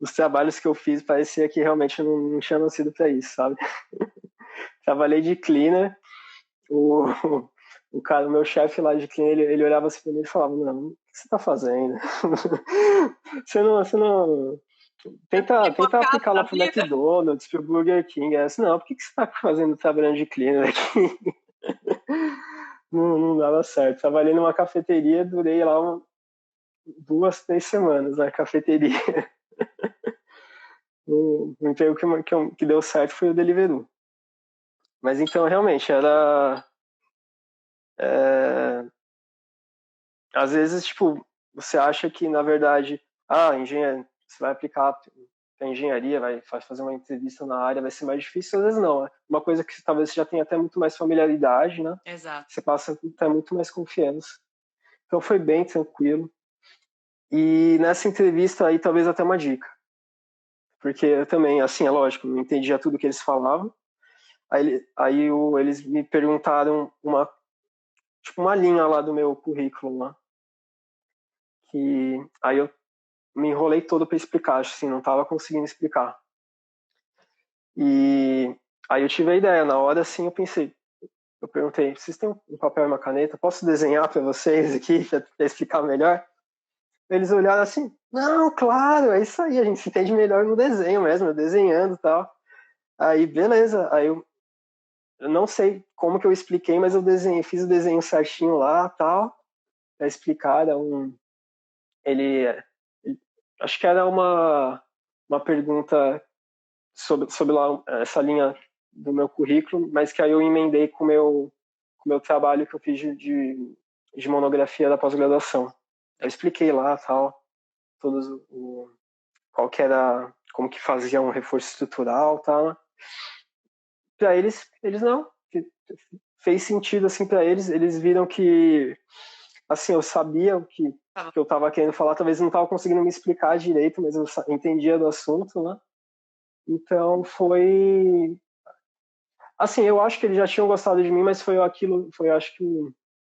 os trabalhos que eu fiz, parecia que realmente não tinha nascido para isso, sabe? Trabalhei de cleaner, o, o cara, o meu chefe lá de cleaner, ele olhava assim pra mim e falava, não, o que você tá fazendo? Você não... Tenta Pipocado aplicar lá da pro vida. McDonald's, pro Burger King. É assim, não, por que você tá fazendo trabalhando de cleaner aqui? Não dava certo. Trabalhei numa cafeteria, durei lá 2, 3 semanas na cafeteria. O emprego que deu certo foi o Deliveroo. Mas então, realmente, era... é, às vezes, tipo, você acha que, na verdade, engenharia, você vai aplicar a engenharia, vai fazer uma entrevista na área, vai ser mais difícil, às vezes não. É uma coisa que talvez você já tenha até muito mais familiaridade, né? Exato. Você passa a ter muito mais confiança. Então foi bem tranquilo. E nessa entrevista aí, talvez até uma dica. Porque eu também, assim, é lógico, não entendia tudo que eles falavam. Eles me perguntaram uma linha lá do meu currículo lá. Que aí eu me enrolei todo para explicar, assim, não estava conseguindo explicar. E aí eu tive a ideia, na hora assim eu perguntei, vocês têm um papel e uma caneta? Posso desenhar para vocês aqui para explicar melhor? Eles olharam assim, não, claro, é isso aí, a gente se entende melhor no desenho mesmo, desenhando e tal. Aí, beleza, eu não sei como que eu expliquei, mas eu desenhei, fiz o desenho certinho lá, tal, para explicar, ele, ele acho que era uma pergunta sobre lá essa linha do meu currículo, mas que aí eu emendei com o meu trabalho que eu fiz de monografia da pós-graduação. Eu expliquei lá, tal, todos qual que era, como que fazia um reforço estrutural, tal. Para eles não, fez sentido assim para eles viram que assim, eu sabia que eu estava querendo falar, talvez não estava conseguindo me explicar direito, mas eu entendia do assunto, né? Então foi assim, eu acho que eles já tinham gostado de mim, mas foi acho que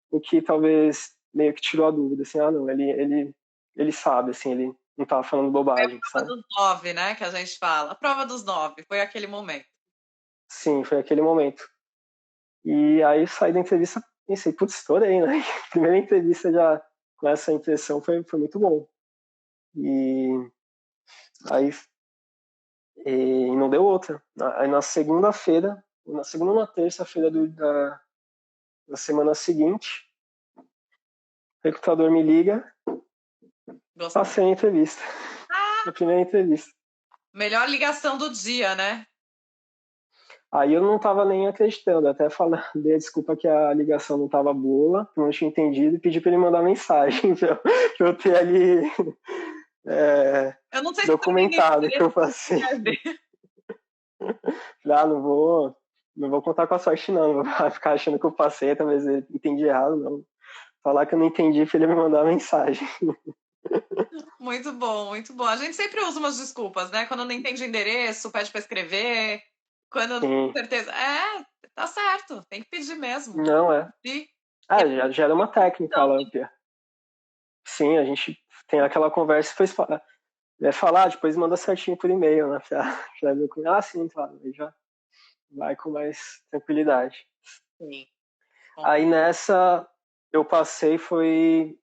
o que talvez meio que tirou a dúvida, assim, não, ele sabe, assim, ele não tava falando Foi a bobagem, prova sabe? dos 9, né? Que a gente fala. A prova dos 9 foi aquele momento. Sim, foi aquele momento. E aí eu saí da entrevista, pensei, putz, estourei, né? Primeira entrevista já com essa impressão foi muito bom. E aí não deu outra. Aí na segunda-feira, na segunda ou na terça-feira da semana seguinte, o recrutador me liga, Gostou. passei a entrevista. A primeira entrevista. Melhor ligação do dia, né? Aí eu não estava nem acreditando, até dei a desculpa que a ligação não estava boa, que eu não tinha entendido, e pedi para ele mandar mensagem para eu ter ali Eu não sei se você tem documentado que eu passei. interesse. Não vou contar com a sorte não vou ficar achando que eu passei, talvez eu entendi errado, não. Falar que eu não entendi para ele me mandar mensagem. Muito bom, muito bom. A gente sempre usa umas desculpas, né? Quando não entende o endereço, pede para escrever. Quando, com Sim, certeza. É, tá certo. Tem que pedir mesmo. não é. E, Já era uma técnica lá, Pia. Sim, a gente tem aquela conversa e depois falar, depois manda certinho por e-mail, né? Já viu sim, claro, aí já vai com mais tranquilidade. sim. Aí nessa eu passei, foi.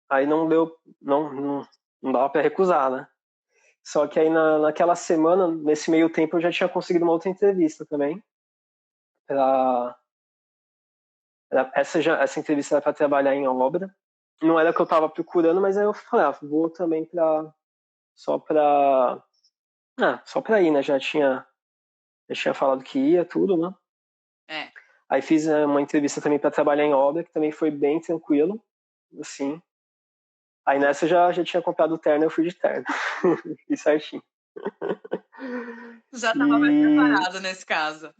Aí não deu. Não dava pra recusar, né? Só que aí naquela semana, nesse meio tempo, eu já tinha conseguido uma outra entrevista também. Pra, essa entrevista era para trabalhar em obra. Não era o que eu estava procurando, mas aí eu falei, vou também só para só para ir, né? Já tinha falado que ia, tudo, né? É. Aí fiz uma entrevista também para trabalhar em obra, que também foi bem tranquilo, assim. Aí nessa eu já tinha comprado o terno, eu fui de terno. Fiz certinho. Já estava mais E preparado nesse caso.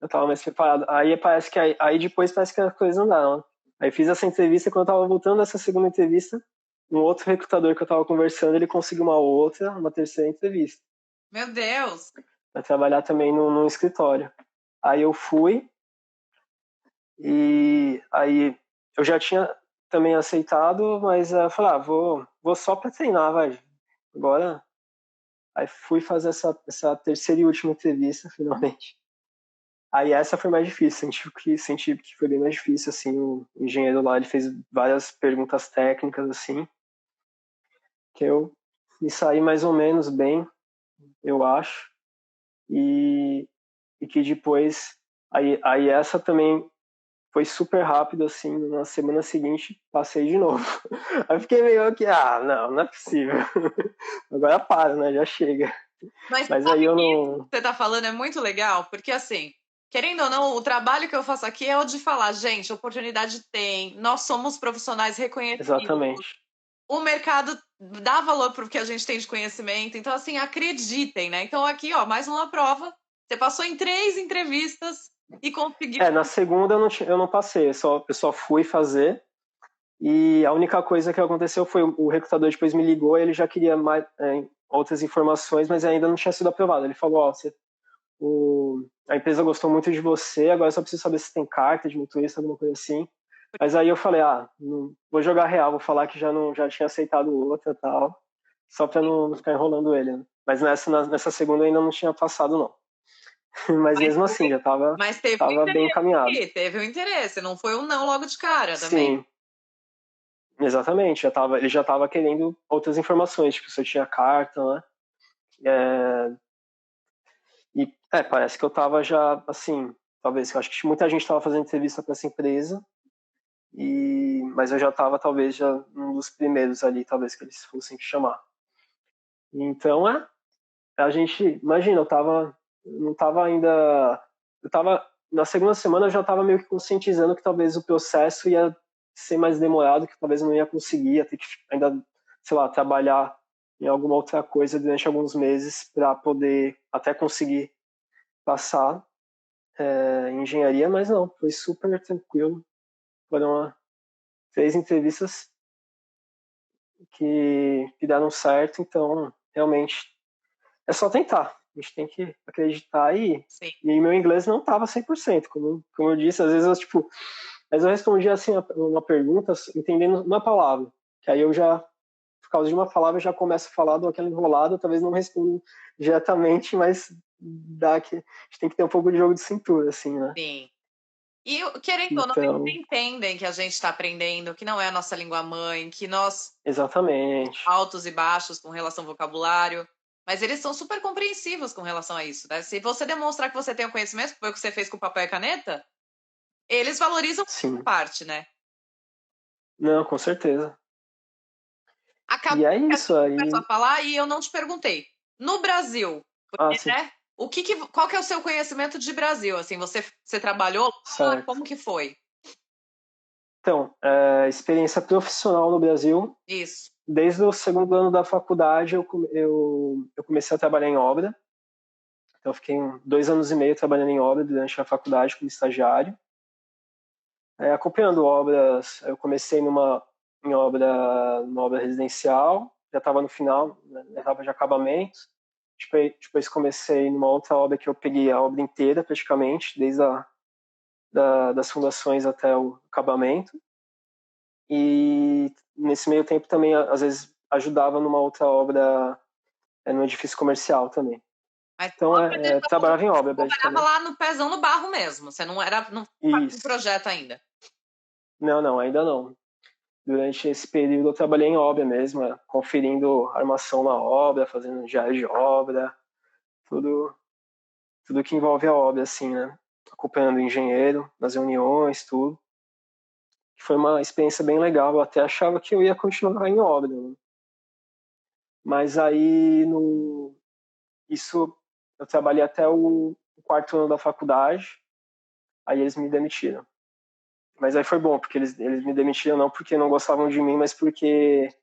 Eu tava mais preparado. Aí parece que aí depois parece que as coisas andaram. Aí fiz essa entrevista e quando eu tava voltando dessa segunda entrevista, um outro recrutador que eu tava conversando, ele conseguiu uma terceira entrevista. Meu Deus! Pra trabalhar também num escritório. Aí eu fui e aí eu já tinha também aceitado, mas eu falei, vou só pra treinar, vai. Agora, aí fui fazer essa terceira e última entrevista, finalmente. Aí essa foi mais difícil, senti que foi bem mais difícil, assim, o engenheiro lá, ele fez várias perguntas técnicas, assim, que eu me saí mais ou menos bem, eu acho, e, e que depois, aí essa também foi super rápido, assim, na semana seguinte passei de novo. Aí eu fiquei meio que, não é possível. Agora para, né, já chega. Mas Mas sabe aí eu que isso não... que você tá falando é muito legal, porque assim, querendo ou não, o trabalho que eu faço aqui é o de falar, gente, oportunidade tem, nós somos profissionais reconhecidos, Exatamente. o mercado dá valor pro que a gente tem de conhecimento, então assim, acreditem, né? Então aqui, ó, mais uma prova, você passou em 3 entrevistas e conseguiu. Na segunda eu não passei, eu só fui fazer. E a única coisa que aconteceu foi o recrutador depois me ligou e ele já queria mais, outras informações, mas ainda não tinha sido aprovado. Ele falou, a empresa gostou muito de você, agora só preciso saber se tem carta de motorista, alguma coisa assim. Mas aí eu falei, não, vou jogar real, vou falar que já tinha aceitado outra e tal, só para não ficar enrolando ele. Né? Mas nessa segunda eu ainda não tinha passado, não. Mas Mas, mesmo assim, já mas teve um tava bem interesse encaminhado. aqui, teve um interesse, não foi um não logo de cara também. Sim, exatamente, ele já estava querendo outras informações, tipo, se eu tinha carta, né? Parece que eu estava já, assim, talvez, eu acho que muita gente estava fazendo entrevista para essa empresa, mas eu já estava, talvez, já um dos primeiros ali, talvez, que eles fossem chamar. Então, a gente, imagina, não estava ainda, na segunda semana eu já estava meio que conscientizando que talvez o processo ia ser mais demorado, que talvez eu não ia conseguir, ia ter que ainda, sei lá, trabalhar em alguma outra coisa durante alguns meses para poder até conseguir passar em engenharia, mas não, foi super tranquilo. Foram 3 entrevistas que deram certo, então realmente é só tentar. A gente tem que acreditar Sim. e meu inglês não estava 100%, como eu disse, às vezes eu respondia assim uma pergunta entendendo uma palavra, que aí eu já, por causa de uma palavra, eu já começo a falar daquela enrolada, talvez não respondo diretamente, mas a gente tem que ter um pouco de jogo de cintura, assim, né? Sim. E, querendo ou não, eles Então, entendem que a gente está aprendendo, que não é a nossa língua mãe, que nós exatamente. altos e baixos com relação ao vocabulário, mas eles são super compreensivos com relação a isso, né? Se você demonstrar que você tem o conhecimento, que foi o que você fez com papel e caneta, eles valorizam essa Sim. parte, né? Não, com certeza. Acabou E é que a isso gente começou aí. a falar e eu não te perguntei. No Brasil, porque, Sim, né? Qual que é o seu conhecimento de Brasil? Assim, você trabalhou lá? certo. Como que foi? Então, experiência profissional no Brasil. Isso. Desde o segundo ano da faculdade, eu comecei a trabalhar em obra. Então, eu fiquei 2 anos e meio trabalhando em obra durante a faculdade como estagiário. Acompanhando obras, eu comecei numa obra residencial, já estava no final, né, na etapa de acabamento. Depois comecei numa outra obra que eu peguei a obra inteira, praticamente, desde das fundações até o acabamento. E nesse meio tempo também, às vezes, ajudava numa outra obra, no edifício comercial também. Mas Então, trabalhava em obra, trabalhava basicamente. lá no pezão no barro mesmo. Você não era no Isso. projeto ainda. Não, ainda não. Durante esse período eu trabalhei em obra mesmo, conferindo armação na obra, fazendo diário de obra, tudo, tudo que envolve a obra, assim, né? Acompanhando o engenheiro nas reuniões, tudo. Foi uma experiência bem legal. Eu até achava que eu ia continuar em obra, né? Mas aí, isso, eu trabalhei até o quarto ano da faculdade, aí eles me demitiram. Mas aí foi bom, porque eles me demitiram não porque não gostavam de mim, mas porque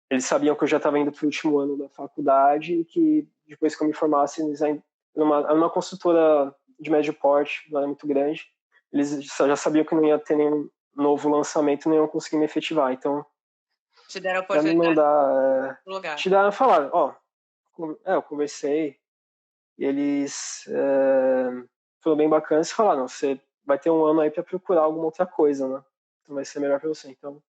eles sabiam que eu já estava indo para o último ano da faculdade e que depois que eu me formasse, numa consultora de médio porte, não era muito grande. Eles já sabiam que não ia ter nenhum novo lançamento, não iam conseguir me efetivar. Então, Te deram a para me oportunidade mandar, no lugar. te dar, falar, ó, eu conversei e eles foram bem bacanas e falaram, não, você vai ter um ano aí para procurar alguma outra coisa, né? Então vai ser melhor para você. Então,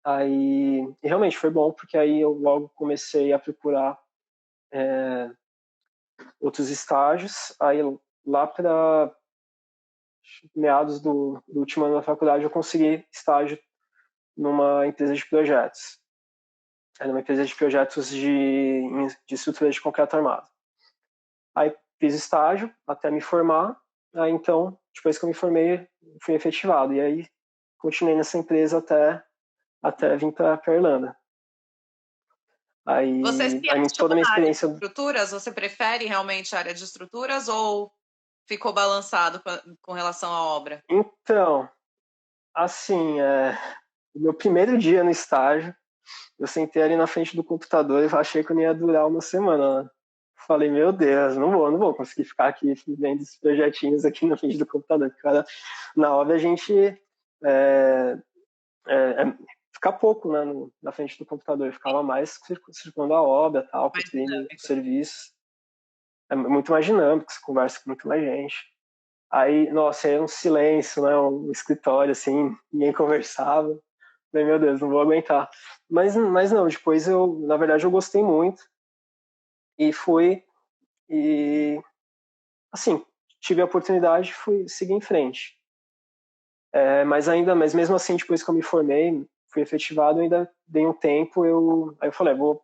aí, e realmente foi bom, porque aí eu logo comecei a procurar outros estágios. Aí lá para meados do último ano da faculdade eu consegui estágio numa empresa de projetos. Era uma empresa de projetos de estrutura de concreto armado. Aí fiz estágio até me formar. Aí então, depois que eu me formei, fui efetivado. E aí continuei nessa empresa até vir para Irlanda. Você se Aí achou toda a minha na área de experiência. estruturas? Você prefere realmente a área de estruturas ou ficou balançado com relação à obra? Então, assim, o meu primeiro dia no estágio, eu sentei ali na frente do computador e achei que eu não ia durar uma semana, né? Falei, meu Deus, não vou conseguir ficar aqui vendo esses projetinhos aqui na frente do computador. Porque, cara, na obra a gente é, fica pouco, né, na frente do computador. Eu ficava mais circulando a obra, tal, Mais cumprindo o dinâmico. serviço. É muito mais dinâmico, você conversa com muito mais gente. Aí, nossa, aí é um silêncio, né, um escritório, assim, ninguém conversava. Falei, meu Deus, não vou aguentar. Mas não, depois na verdade, eu gostei muito e fui, e, assim, tive a oportunidade, fui seguir em frente. Mas mesmo assim, depois que eu me formei, fui efetivado, ainda dei um tempo, aí eu falei, vou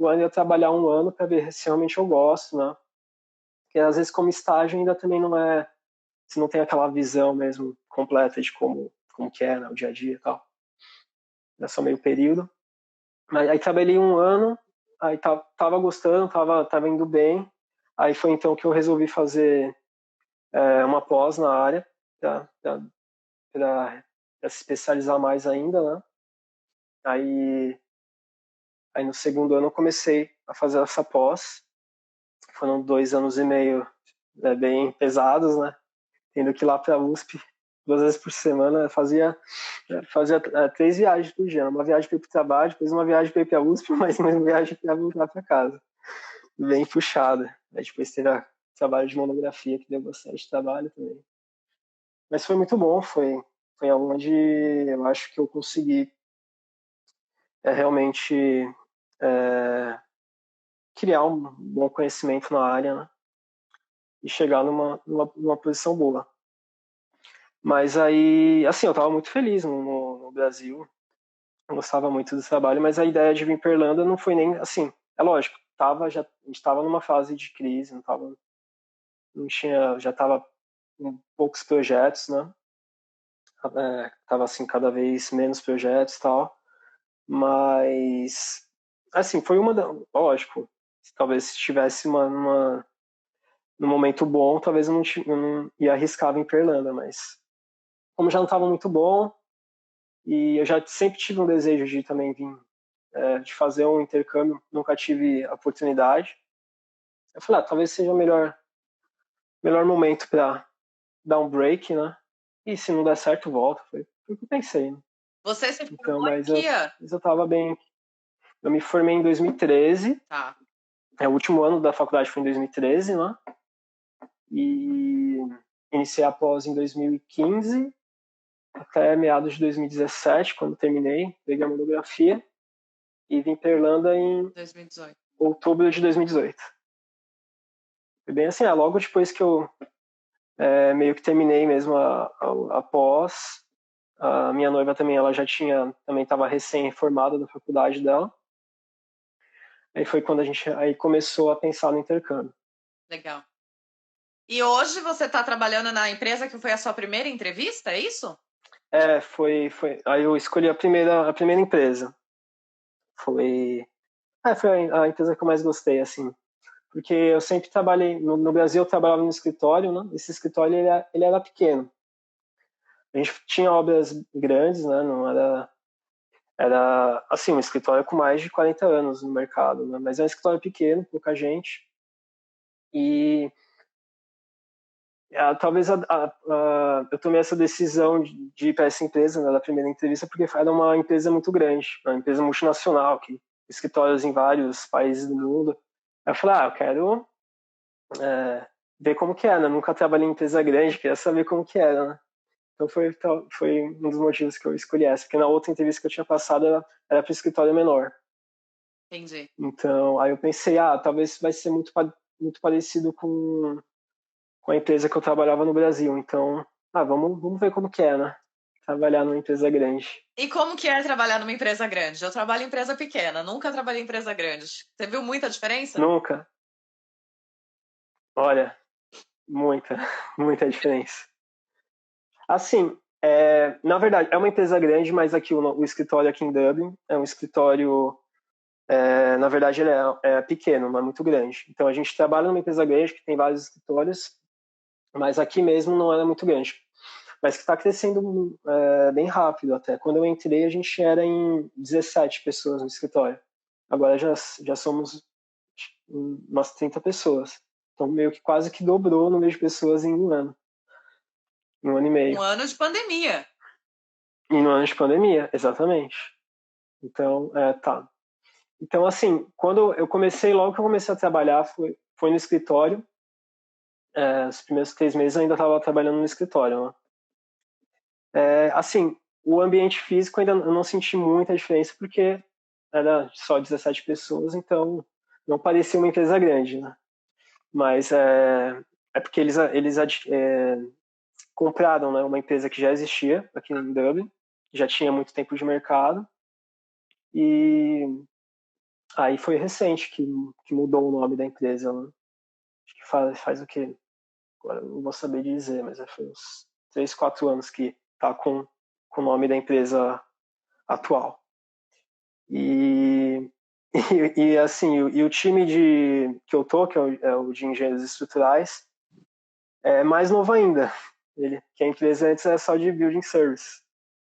ainda trabalhar um ano para ver se realmente eu gosto, né? Porque às vezes como estágio ainda também não você não tem aquela visão mesmo completa de como que é, né, o dia a dia e tal. É só meio período. Mas aí trabalhei um ano, aí tava gostando, tava indo bem. Aí foi então que eu resolvi fazer uma pós na área, para se especializar mais ainda, né? Aí, aí no segundo ano eu comecei a fazer essa pós. Foram 2 anos e meio bem pesados, né? Tendo que ir lá para a USP 2 vezes por semana, fazia 3 viagens por dia. Uma viagem para ir para o trabalho, depois uma viagem para ir para a USP, mais uma viagem para voltar para casa. Bem puxada. Aí depois teve o trabalho de monografia, que deu bastante trabalho também. Mas foi muito bom, foi onde eu acho que eu consegui realmente é, criar um bom conhecimento na área, né? E chegar numa posição boa. Mas aí, assim, eu estava muito feliz no Brasil, eu gostava muito do trabalho, mas a ideia de vir para Irlanda não foi nem, assim, é lógico, a gente estava numa fase de crise, não tinha, já estava com poucos projetos, né? Tava assim, cada vez menos projetos e tal, mas, assim, foi lógico, talvez se tivesse num momento bom, talvez eu não ia arriscar vir para Irlanda, mas como já não estava muito bom, e eu já sempre tive um desejo de também vir, de fazer um intercâmbio, nunca tive a oportunidade. Eu falei, talvez seja o melhor momento para dar um break, né? E se não der certo, volta. Foi o que eu pensei, né? Você se Então, formou em que ano? mas eu tava bem. Eu me formei em 2013, Tá. o último ano da faculdade foi em 2013, né? E iniciei a pós em 2015, até meados de 2017, quando terminei, peguei a monografia e vim para Irlanda em 2018. outubro de 2018. Foi bem assim, logo depois que eu meio que terminei mesmo a pós. A minha noiva também, ela também estava recém-formada da faculdade dela. Aí foi quando a gente aí começou a pensar no intercâmbio. Legal. E hoje você está trabalhando na empresa que foi a sua primeira entrevista, é isso? Foi. Aí eu escolhi a primeira empresa. Foi a empresa que eu mais gostei, assim. Porque eu sempre trabalhei, no Brasil eu trabalhava no escritório, né? Esse escritório, ele era pequeno. A gente tinha obras grandes, né? Não era, assim, um escritório com mais de 40 anos no mercado, né? Mas é um escritório pequeno, pouca gente. E talvez eu tomei essa decisão de ir para essa empresa, né, da primeira entrevista, porque era uma empresa muito grande, uma empresa multinacional, que escritórios em vários países do mundo. Aí eu falei, eu quero ver como que é, né? Nunca trabalhei em empresa grande, queria saber como que era, né? Então foi um dos motivos que eu escolhi essa, porque na outra entrevista que eu tinha passado era para escritório menor. Entendi. Então, aí eu pensei, talvez vai ser muito parecido com a empresa que eu trabalhava no Brasil. Então, vamos ver como que é, né? Trabalhar numa empresa grande. E como que é trabalhar numa empresa grande? Eu trabalho em empresa pequena, nunca trabalhei em empresa grande. Você viu muita diferença? Nunca. Olha, muita, muita diferença. Assim, na verdade, é uma empresa grande, mas aqui o escritório aqui em Dublin é um escritório, na verdade, ele é pequeno, não é muito grande. Então, a gente trabalha numa empresa grande que tem vários escritórios, mas aqui mesmo não é muito grande. Mas que está crescendo bem rápido até. Quando eu entrei, a gente era em 17 pessoas no escritório. Agora já somos umas 30 pessoas. Então, meio que quase que dobrou o número de pessoas em um ano e meio. Um ano de pandemia. E no ano de pandemia, exatamente. Então, tá. Então, assim, quando eu comecei, logo que eu comecei a trabalhar, foi no escritório. Os primeiros 3 meses eu ainda estava trabalhando no escritório, né? Assim, o ambiente físico ainda eu não senti muita diferença, porque era só 17 pessoas, então não parecia uma empresa grande, né? Mas é porque eles compraram, né, uma empresa que já existia aqui em Dublin, já tinha muito tempo de mercado, e aí foi recente que mudou o nome da empresa, né? Acho que faz o quê? Agora eu não vou saber dizer, mas foi uns 3, 4 anos que tá com o nome da empresa atual. E, assim, o time que eu tô, que é o de engenheiros estruturais, é mais novo ainda. Que a empresa antes era só de building service.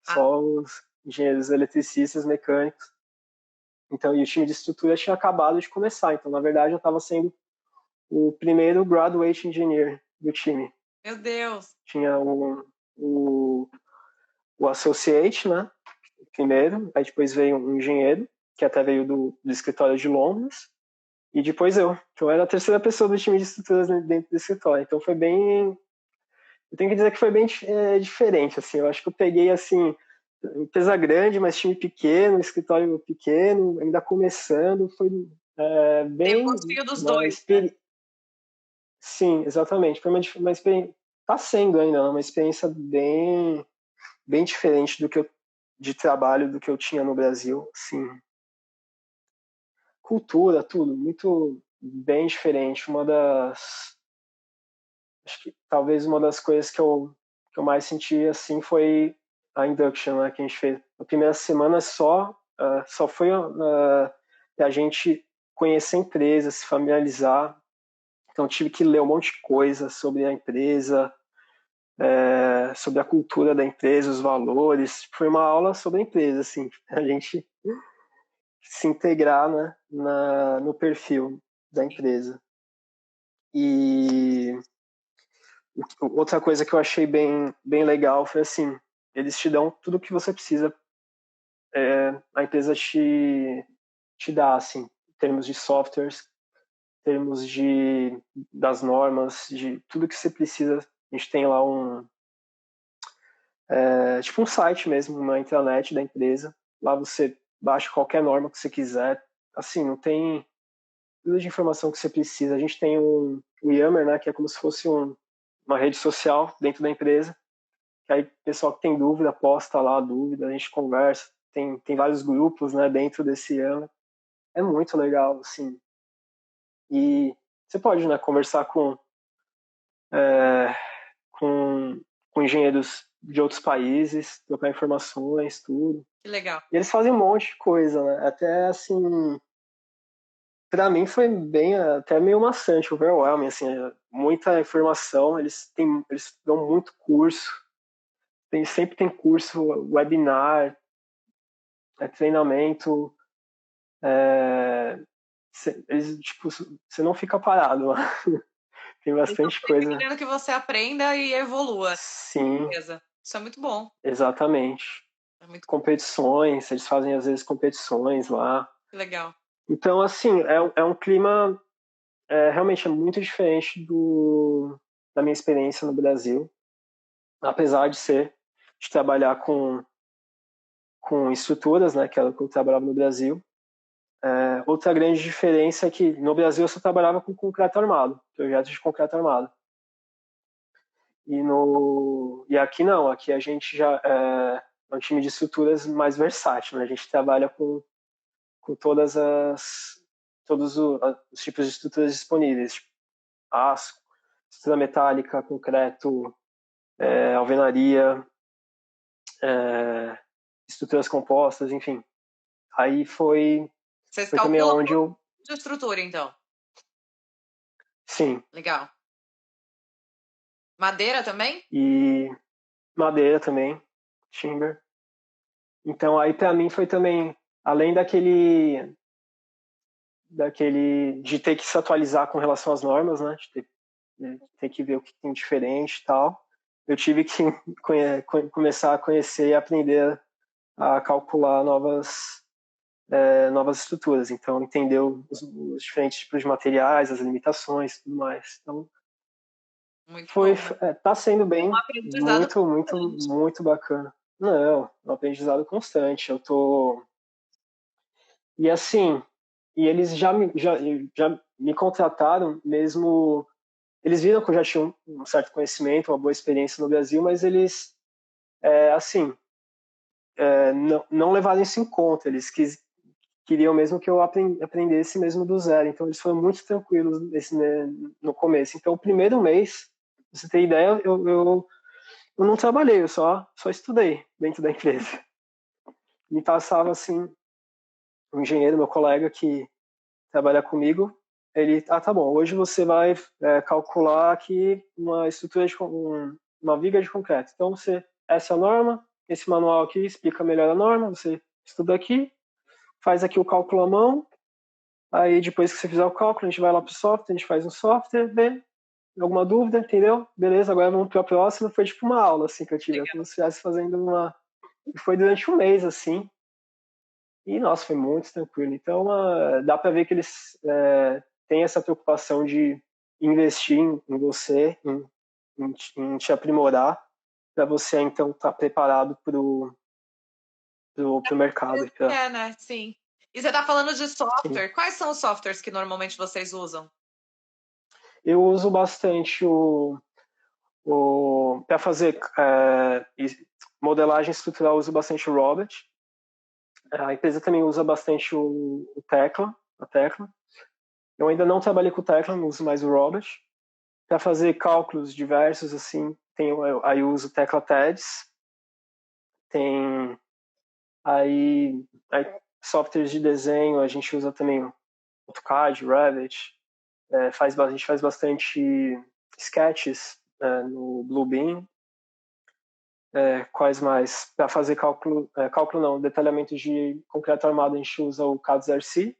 Só os engenheiros eletricistas, mecânicos. Então, e o time de estrutura tinha acabado de começar. Então, na verdade, eu estava sendo o primeiro graduate engineer do time. Meu Deus! Tinha o associate, né? Primeiro, aí depois veio um engenheiro, que até veio do escritório de Londres, e depois eu. Então, eu era a terceira pessoa do time de estruturas dentro do escritório. Então, foi bem... Eu tenho que dizer que foi bem diferente, assim. Eu acho que eu peguei, assim, empresa grande, mas time pequeno, escritório pequeno, ainda começando. Foi Tem um bem... gostinho dos dois. Sim, exatamente. Foi uma experiência... Tá sendo ainda uma experiência bem, bem diferente de trabalho do que eu tinha no Brasil. Sim, cultura, tudo, muito bem diferente. Acho que talvez uma das coisas que eu mais senti assim foi a induction, né, que a gente fez. A primeira semana só foi a gente conhecer a empresa, se familiarizar. Então tive que ler um monte de coisa sobre a empresa, sobre a cultura da empresa, os valores. Foi uma aula sobre a empresa, assim, a gente se integrar, né, no perfil da empresa. E outra coisa que eu achei bem, bem legal foi assim, eles te dão tudo o que você precisa, a empresa te dá, assim, em termos de softwares, em termos das normas, de tudo que você precisa. A gente tem lá tipo um site mesmo, uma intranet da empresa. Lá você baixa qualquer norma que você quiser. Assim, não tem tudo de informação que você precisa. A gente tem o Yammer, né, que é como se fosse uma rede social dentro da empresa. Que aí o pessoal que tem dúvida posta lá a dúvida, a gente conversa. Tem vários grupos, né, dentro desse Yammer. É muito legal, assim. E você pode, né, conversar é, com, com engenheiros de outros países, trocar informações, tudo. Que legal. E eles fazem um monte de coisa, né? Até assim, para mim foi bem até meio maçante, overwhelming, assim, muita informação. Eles dão muito curso, sempre tem curso, webinar, treinamento, eles, tipo, você não fica parado lá. Tem bastante coisa. Querendo que você aprenda e evolua. Sim, Beleza. Isso é muito bom. exatamente. É muito Competições, eles fazem às vezes competições lá. legal. Então, assim, é um clima realmente é muito diferente da minha experiência no Brasil, apesar de trabalhar com estruturas, né, que era o que eu trabalhava no Brasil. Outra grande diferença é que no Brasil eu só trabalhava com concreto armado, projetos de concreto armado. E aqui não, aqui a gente já é um time de estruturas mais versátil, né? A gente trabalha com todos os tipos de estruturas disponíveis, tipo aço, estrutura metálica, concreto, alvenaria, estruturas compostas, enfim. Aí Vocês foi também calculam onde eu, de estrutura, então. sim, Legal. Madeira também? e madeira também, timber. Então aí para mim foi também, além daquele de ter que se atualizar com relação às normas, né, de ter que ver o que tem diferente e tal, eu tive que começar a conhecer e aprender a calcular novas estruturas. Então, entender os diferentes tipos de materiais, as limitações e tudo mais. Então, Muito bom. tá sendo Um bem, aprendizado muito, muito, constante. muito bacana. Não, um aprendizado constante. E assim, e eles já me contrataram mesmo. Eles viram que eu já tinha um certo conhecimento, uma boa experiência no Brasil, mas eles, assim, não levaram isso em conta. Eles queriam mesmo que eu aprendesse mesmo do zero. Então, eles foram muito tranquilos né, no começo. Então, o primeiro mês, pra você ter ideia, eu não trabalhei, eu só estudei dentro da empresa. Me passava, assim, um engenheiro, meu colega, que trabalha comigo, ele, tá bom, hoje você vai calcular aqui uma estrutura uma viga de concreto. Então, essa é a norma, esse manual aqui explica melhor a norma, você estuda aqui, faz aqui o cálculo à mão, aí depois que você fizer o cálculo, a gente vai lá pro software, a gente faz um software, vê, alguma dúvida, entendeu? Beleza, agora vamos para a próxima. Foi tipo uma aula, assim, que eu tive, como se estivesse fazendo uma... E foi durante um mês, assim, e, nossa, foi muito tranquilo. Então, dá para ver que eles têm essa preocupação de investir em você, em te aprimorar, para você, então, estar preparado pro mercado. Né? Sim. E você está falando de Sim. software. Quais são os softwares que normalmente vocês usam? Eu uso bastante para fazer modelagem estrutural, eu uso bastante o Robot. A empresa também usa bastante a Tecla. Eu ainda não trabalhei com o Tecla, uso mais o Robot. Para fazer cálculos diversos, assim, aí eu uso Tecla TEDS. Tem aí softwares de desenho, a gente usa também o AutoCAD, Revit. A gente faz bastante sketches no Bluebeam. Quais mais? Para fazer cálculo não, detalhamento de concreto armado, a gente usa o CAD-ZRC,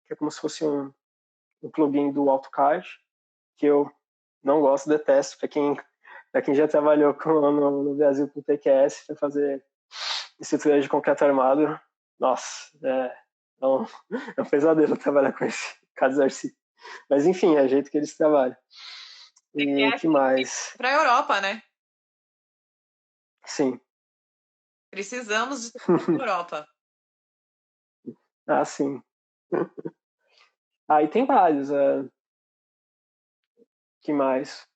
que é como se fosse um plugin do AutoCAD, que eu não gosto, detesto. Para quem já trabalhou no Brasil com TQS, para fazer estrutura de concreto armado, nossa, é um pesadelo trabalhar com esse CAD-ZRC. Mas enfim, é o jeito que eles trabalham. E que mais? Para a Europa, né? Sim. Precisamos de Europa. Ah, sim. Aí tem vários. Que mais?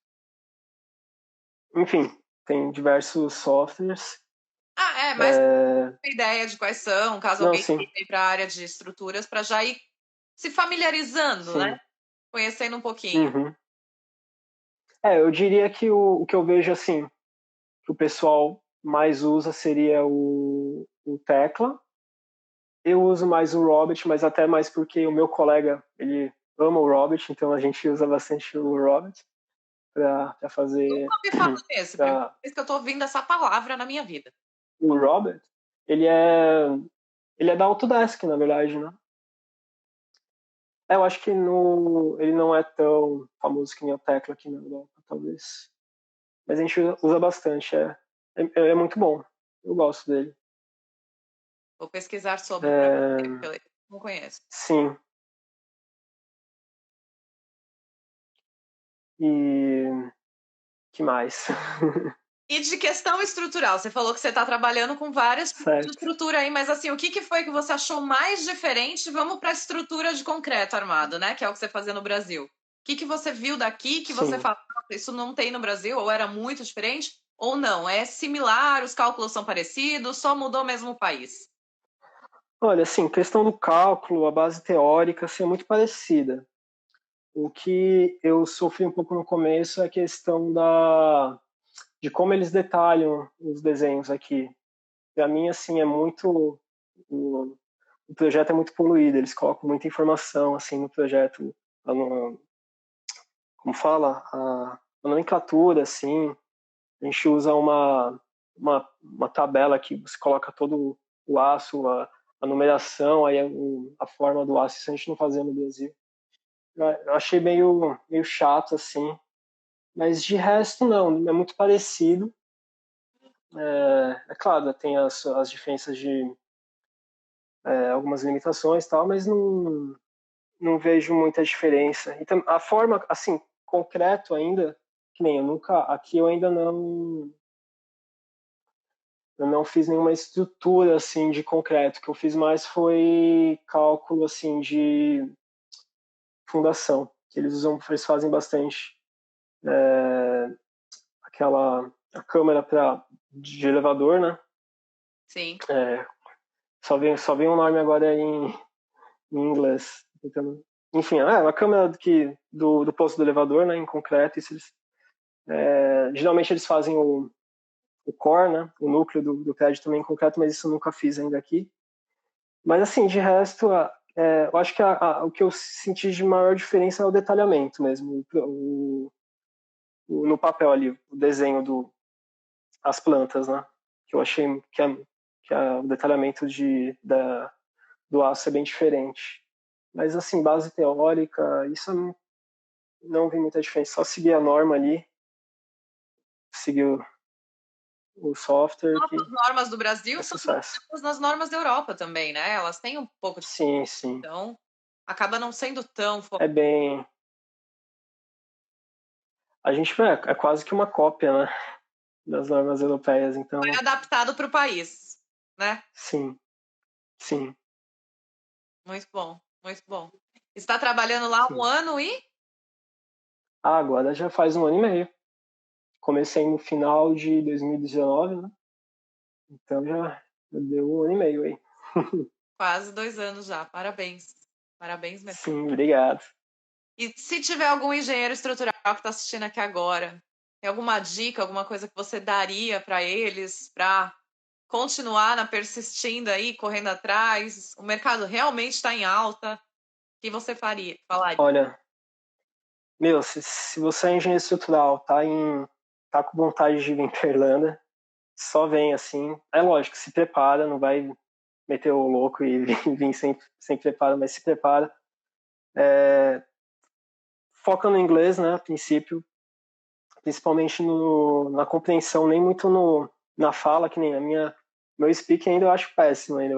Enfim, tem diversos softwares. Mas tem ideia de quais são, caso Não, alguém sim, queira ir para a área de estruturas, para já ir se familiarizando, né? sim. Conhecendo um pouquinho. Uhum. Eu diria que o que eu vejo assim, que o pessoal mais usa seria o Tecla. Eu uso mais o Robert, mas até mais porque o meu colega, ele ama o Robert, então a gente usa bastante o Robert para fazer. Nunca ouvi falar nesse, primeira Pra... vez que eu tô ouvindo essa palavra na minha vida. O Robert, ele é, ele é da Autodesk, na verdade, né? Eu acho que ele não é tão famoso que nem o Tecla aqui na Europa, talvez. Mas a gente usa bastante, é muito bom. Eu gosto dele. Vou pesquisar sobre para ver, porque eu não conheço. Sim. E que mais? E de questão estrutural, você falou que você está trabalhando com várias tipos de estrutura aí, mas assim, o que foi que você achou mais diferente? Vamos para a estrutura de concreto armado, né? Que é o que você fazia no Brasil. O que você viu daqui que você fala, isso não tem no Brasil, ou era muito diferente, ou não? É similar, os cálculos são parecidos, só mudou mesmo o país? Olha, assim, questão do cálculo, a base teórica, assim, é muito parecida. O que eu sofri um pouco no começo é a questão de como eles detalham os desenhos aqui. Para mim, assim, é muito o projeto é muito poluído. Eles colocam muita informação assim no projeto, como fala, a nomenclatura, assim. A gente usa uma tabela que você coloca todo o aço, a numeração, aí a forma do aço. Isso a gente não fazia no Brasil. Eu achei meio chato, assim. Mas de resto, não. É muito parecido. É claro, tem as diferenças de algumas limitações e tal, mas não vejo muita diferença. Então, a forma, assim, concreto ainda, que nem aqui eu não fiz nenhuma estrutura, assim, de concreto. O que eu fiz mais foi cálculo, assim, de fundação, que eles fazem bastante a câmera de elevador, né? Sim. Só vem um nome agora em inglês. Então, enfim, a câmera do posto do elevador, né, em concreto, geralmente eles fazem o core, né, o núcleo do prédio também em concreto, mas isso eu nunca fiz ainda aqui. Mas assim, de resto, eu acho que o que eu senti de maior diferença é o detalhamento mesmo, no papel ali, o desenho as plantas, né, que eu achei o detalhamento do aço é bem diferente. Mas assim, base teórica, isso eu não vi muita diferença, só seguir a norma ali, seguir o software que As normas do Brasil é são sucesso. nas normas da Europa também, né? Elas têm um pouco de... Sim, sim. Então, acaba não sendo tão... É bem... A gente é quase que uma cópia, né, das normas europeias, então... Foi adaptado para o país, né? Sim, sim. Muito bom, muito bom. Está trabalhando lá Sim. 1 ano e... Agora já faz 1 ano e meio. Comecei no final de 2019, né? Então já deu 1 ano e meio aí. Quase 2 anos já. Parabéns. Parabéns mesmo. Sim, obrigado. E se tiver algum engenheiro estrutural que está assistindo aqui agora, tem alguma dica, alguma coisa que você daria para eles para continuar persistindo aí, correndo atrás? O mercado realmente está em alta. O que você falaria? Olha, se você é engenheiro estrutural, tá com vontade de vir para Irlanda, só vem assim. É lógico, se prepara, não vai meter o louco e vir sem preparo, mas se prepara. Foca no inglês, né, a princípio, principalmente na compreensão, nem muito na fala, que nem meu speaking ainda eu acho péssimo ainda.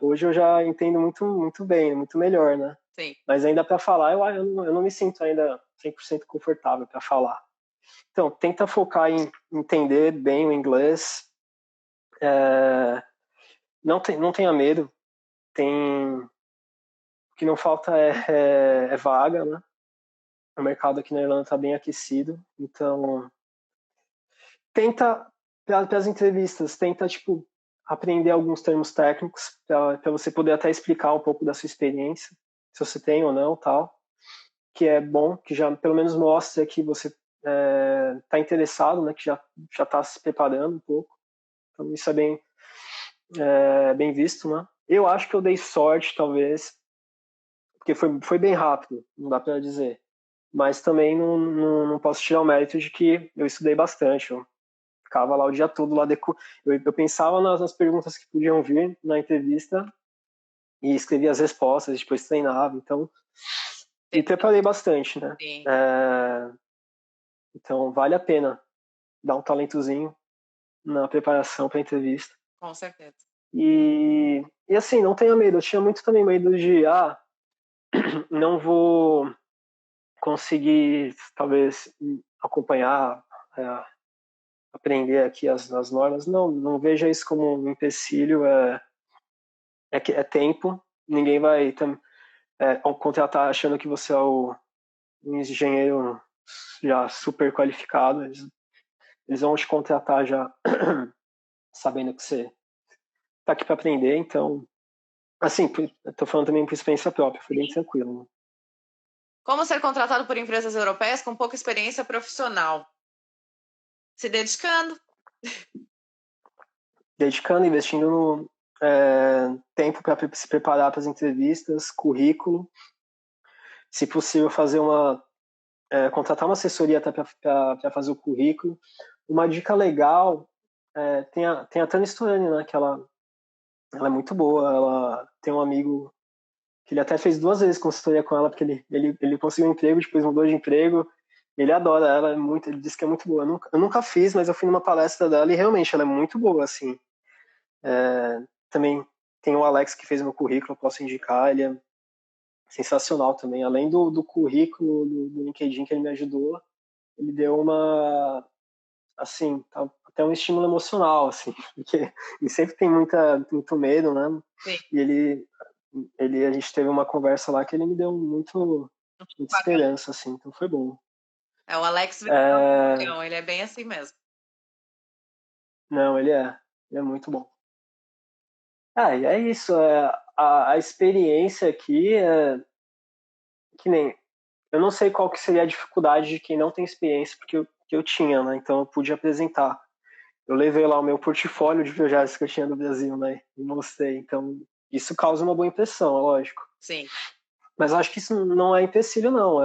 Hoje eu já entendo muito bem, muito melhor, né? Sim. Mas ainda para falar, eu não me sinto ainda 100% confortável para falar. Então, tenta focar em entender bem o inglês. Não tenha medo. O que não falta é vaga, né? O mercado aqui na Irlanda está bem aquecido. Então, tenta, para as entrevistas, tenta, tipo, aprender alguns termos técnicos para você poder até explicar um pouco da sua experiência, se você tem ou não, tal. Que é bom, que já pelo menos mostra que você está interessado, né? Que já está se preparando um pouco. Então, isso é bem visto, né? Eu acho que eu dei sorte, talvez, porque foi bem rápido, não dá para dizer. Mas também não posso tirar o mérito de que eu estudei bastante. Eu ficava lá o dia todo, eu pensava nas perguntas que podiam vir na entrevista e escrevia as respostas, depois treinava. Então, Me preparei bastante, né? Sim. Então, vale a pena dar um talentozinho na preparação para a entrevista. Com certeza. E assim, não tenha medo. Eu tinha muito também medo de, não vou conseguir, talvez, acompanhar, aprender aqui as normas. Não veja isso como um empecilho. É tempo. Ninguém vai contratar achando que você é um engenheiro já super qualificado. Eles vão te contratar já sabendo que você está aqui para aprender. Então, assim, estou falando também por experiência própria. Foi bem tranquilo. Né? Como ser contratado por empresas europeias com pouca experiência profissional? Se dedicando. Dedicando, investindo no tempo para se preparar para as entrevistas, currículo. Se possível, contratar uma assessoria até para fazer o currículo. Uma dica legal, tem a Tânia Storani, né, que ela é muito boa. Ela tem um amigo que ele até fez 2 vezes consultoria com ela, porque ele conseguiu um emprego, depois mudou de emprego. Ele adora ela, ele disse que é muito boa. Eu nunca fiz, mas eu fui numa palestra dela e realmente ela é muito boa, assim. Também tem o Alex que fez meu currículo, eu posso indicar, ele é sensacional também. Além do currículo do LinkedIn que ele me ajudou, ele deu assim, até um estímulo emocional, assim, porque ele sempre tem muito medo, né? Sim. E a gente teve uma conversa lá que ele me deu muita esperança, assim, então foi bom. O Alex, ele é bem assim mesmo. Não, ele é muito bom. E é isso, a experiência aqui que nem, eu não sei qual que seria a dificuldade de quem não tem experiência, porque eu tinha, né, então eu pude apresentar. Eu levei lá o meu portfólio de projetos que eu tinha no Brasil, né, e mostrei, então isso causa uma boa impressão, é lógico. Sim. Mas eu acho que isso não é empecilho, não,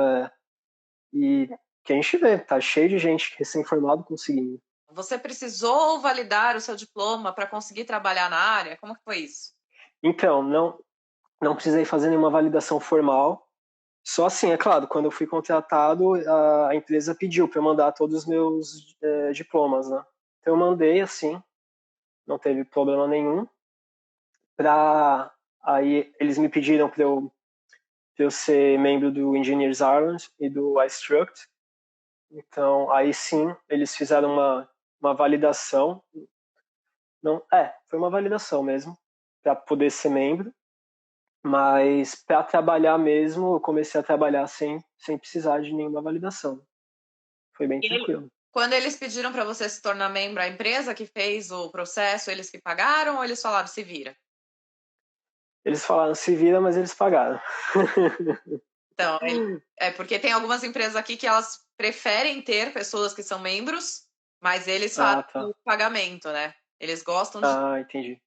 e que a gente vê, tá cheio de gente recém-formado conseguindo. Você precisou validar o seu diploma para conseguir trabalhar na área? Como que foi isso? Então, não precisei fazer nenhuma validação formal. Só assim, é claro, quando eu fui contratado, a empresa pediu para eu mandar todos os meus diplomas, né? Então eu mandei assim, não teve problema nenhum. Aí eles me pediram para eu ser membro do Engineers Ireland e do iStruct. Então aí sim, eles fizeram uma validação. Não, foi uma validação mesmo, para poder ser membro. Mas para trabalhar mesmo, eu comecei a trabalhar sem precisar de nenhuma validação. Foi bem tranquilo. Quando eles pediram para você se tornar membro, a empresa que fez o processo, eles que pagaram ou eles falaram se vira? Eles falaram se vira, mas eles pagaram. Então, porque tem algumas empresas aqui que elas preferem ter pessoas que são membros, mas eles fazem o pagamento, né? Eles gostam de... entendi.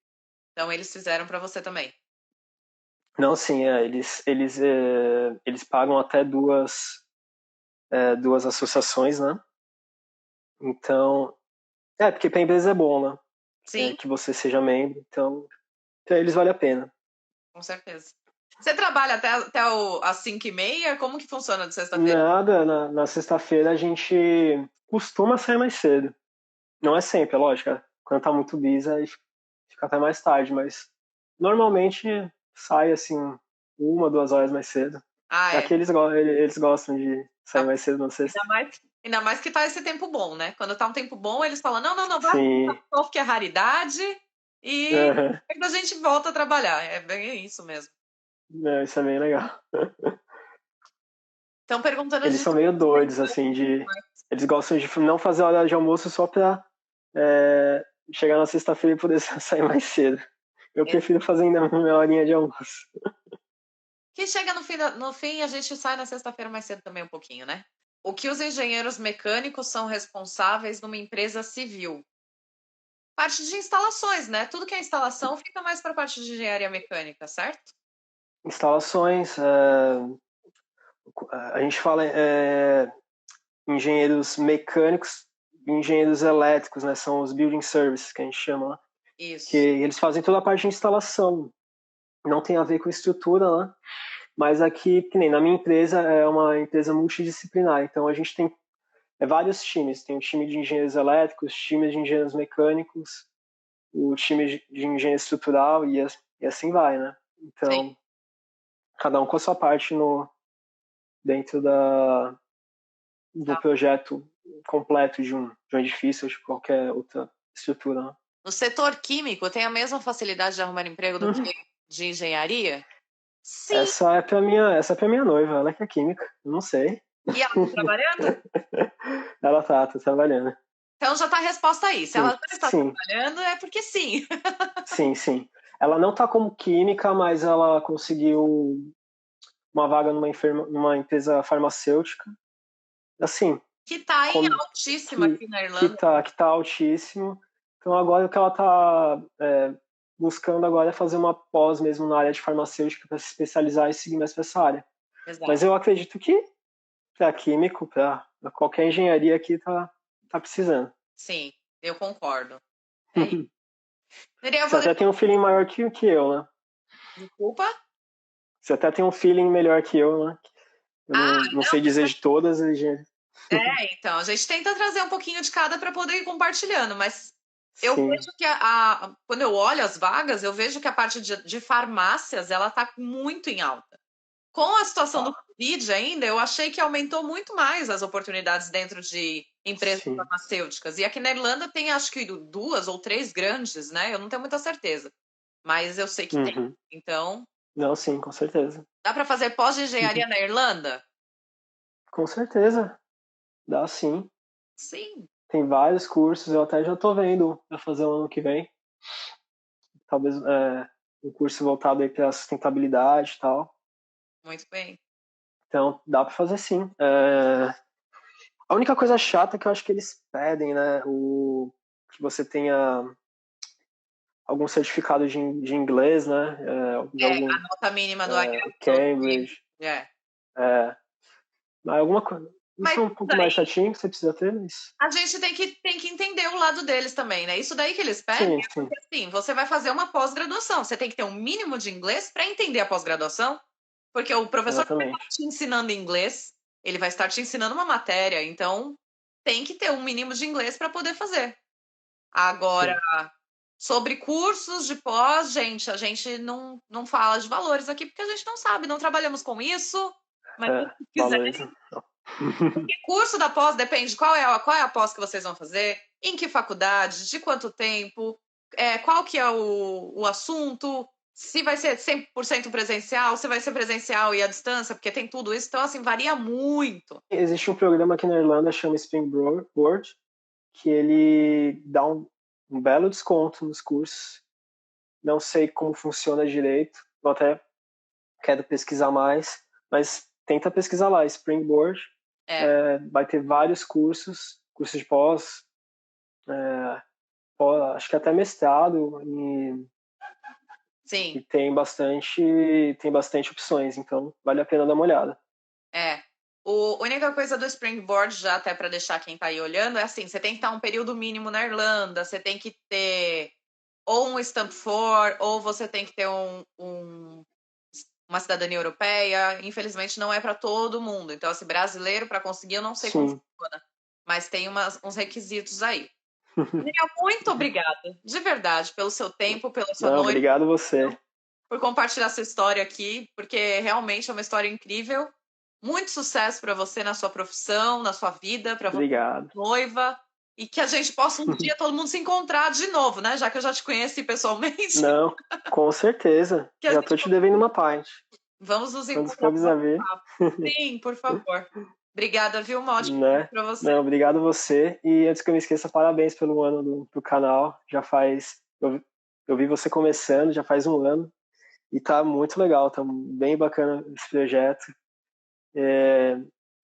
Então, eles fizeram para você também. Não, sim, eles pagam até duas associações, né? Então, porque para a empresa é bom, né? Sim. Que você seja membro, então para eles vale a pena. Com certeza. Você trabalha até às 5h30? Como que funciona de sexta-feira? Nada, na sexta-feira a gente costuma sair mais cedo. Não é sempre, é lógico. Quando tá muito busy, aí fica até mais tarde, mas normalmente sai assim 1, 2 horas mais cedo. Aqui eles gostam de sair mais cedo na sexta. Ainda mais que tá esse tempo bom, né? Quando tá um tempo bom, eles falam, não, vai porque é raridade e depois a gente volta a trabalhar. É bem isso mesmo. Isso é bem legal. Estão perguntando... Eles são meio doidos, assim, eles gostam de não fazer hora de almoço só pra chegar na sexta-feira e poder sair mais cedo. Eu prefiro fazer ainda minha horinha de almoço. Que chega no fim, a gente sai na sexta-feira mais cedo também um pouquinho, né? O que os engenheiros mecânicos são responsáveis numa empresa civil? Parte de instalações, né? Tudo que é instalação fica mais para a parte de engenharia mecânica, certo? Instalações, a gente fala engenheiros mecânicos e engenheiros elétricos, né? São os building services que a gente chama. Isso. Que eles fazem toda a parte de instalação. Não tem a ver com estrutura, né? Mas aqui, que nem na minha empresa, é uma empresa multidisciplinar, então a gente tem vários times. Tem o time de engenheiros elétricos, time de engenheiros mecânicos, o time de engenharia estrutural e assim vai, né? Sim. Então, cada um com a sua parte dentro do Tá. projeto completo de um edifício ou de qualquer outra estrutura. Né? No setor químico, tem a mesma facilidade de arrumar emprego do que de engenharia? Sim. Essa é pra minha noiva, ela que é química, eu não sei. E ela está trabalhando? Ela tá trabalhando. Então já está a resposta aí. Se ela Sim, já está sim, trabalhando, é porque sim. sim, sim. Ela não tá como química, mas ela conseguiu uma vaga numa empresa farmacêutica. Assim, Que está em como, altíssima aqui na que, Irlanda. que tá altíssimo. Então agora o que ela tá buscando agora é fazer uma pós mesmo na área de farmacêutica para se especializar e seguir mais para essa área. Mas Exato. eu acredito que para químico, para qualquer engenharia aqui tá precisando. Sim, eu concordo. É isso. Você até tem um feeling maior que eu, né? Desculpa? Você até tem um feeling melhor que eu, né? Eu Ah, não sei dizer de todas as engenharias. então, a gente tenta trazer um pouquinho de cada para poder ir compartilhando, mas eu Sim, vejo que quando eu olho as vagas, eu vejo que a parte de farmácias ela está muito em alta. Com a situação do tá. Covid ainda, eu achei que aumentou muito mais as oportunidades dentro de empresas Sim. farmacêuticas. E aqui na Irlanda tem, acho que, duas ou três grandes, né? Eu não tenho muita certeza, mas eu sei que tem. Uhum. Então, Não, sim, com certeza. dá para fazer pós-engenharia na Irlanda? Com certeza. Dá sim. Sim, Tem vários cursos, eu até já tô vendo para fazer o ano que vem. Talvez um curso voltado aí para sustentabilidade e tal. muito bem. Então, dá para fazer sim. A única coisa chata é que eu acho que eles pedem, né? Que você tenha algum certificado de inglês, né? De A algum nota mínima do IELTS ou do Cambridge. é. É, mas alguma coisa. Isso Mas é um isso pouco mais daí, chatinho que você precisa ter, mas. a gente tem que entender o lado deles também, né? Isso daí que eles pedem Sim, é sim. porque, assim, você vai fazer uma pós-graduação. Você tem que ter um mínimo de inglês para entender a pós-graduação, porque o professor não vai estar Exatamente. te ensinando inglês, ele vai estar te ensinando uma matéria, então tem que ter um mínimo de inglês para poder fazer. Agora, Sim. sobre cursos de pós, gente, a gente não fala de valores aqui porque a gente não sabe, não trabalhamos com isso, mas se quiser. Valores. Curso da pós depende qual é a pós que vocês vão fazer, em que faculdade, de quanto tempo, qual que é o assunto, se vai ser 100% presencial, se vai ser presencial e à distância, porque tem tudo isso. Então, assim, varia muito. Existe um programa aqui na Irlanda chama Springboard, que ele dá um belo desconto nos cursos. Não sei como funciona direito, eu até quero pesquisar mais, mas tenta pesquisar lá, Springboard. É, Vai ter vários cursos de pós, acho que até mestrado, sim, e tem bastante opções, então vale a pena dar uma olhada. é. A única coisa do Springboard, já até para deixar quem está aí olhando, é assim: você tem que estar um período mínimo na Irlanda, você tem que ter ou um Stamp 4, ou você tem que ter uma cidadania europeia. Infelizmente, não é para todo mundo. Então, assim, brasileiro, para conseguir, eu não sei como Sim. funciona, mas tem uns requisitos aí. Daniel, muito obrigada, de verdade, pelo seu tempo, pela sua Não, noite, obrigado você. por compartilhar sua história aqui, porque realmente é uma história incrível. Muito sucesso para você na sua profissão, na sua vida, para você, Obrigado. noiva, e que a gente possa um dia todo mundo se encontrar de novo, né? Já que eu já te conheci pessoalmente, Não, com certeza. que a Já gente tô te devendo uma pint. vamos nos Quando encontrar for para precisar bater ver, papo. Sim, por favor. Obrigada, viu? Uma ótima noite né? para você. Não, obrigado você. E antes que eu me esqueça, parabéns pelo ano do canal. Eu vi você começando, já faz um ano. E tá muito legal, tá bem bacana esse projeto.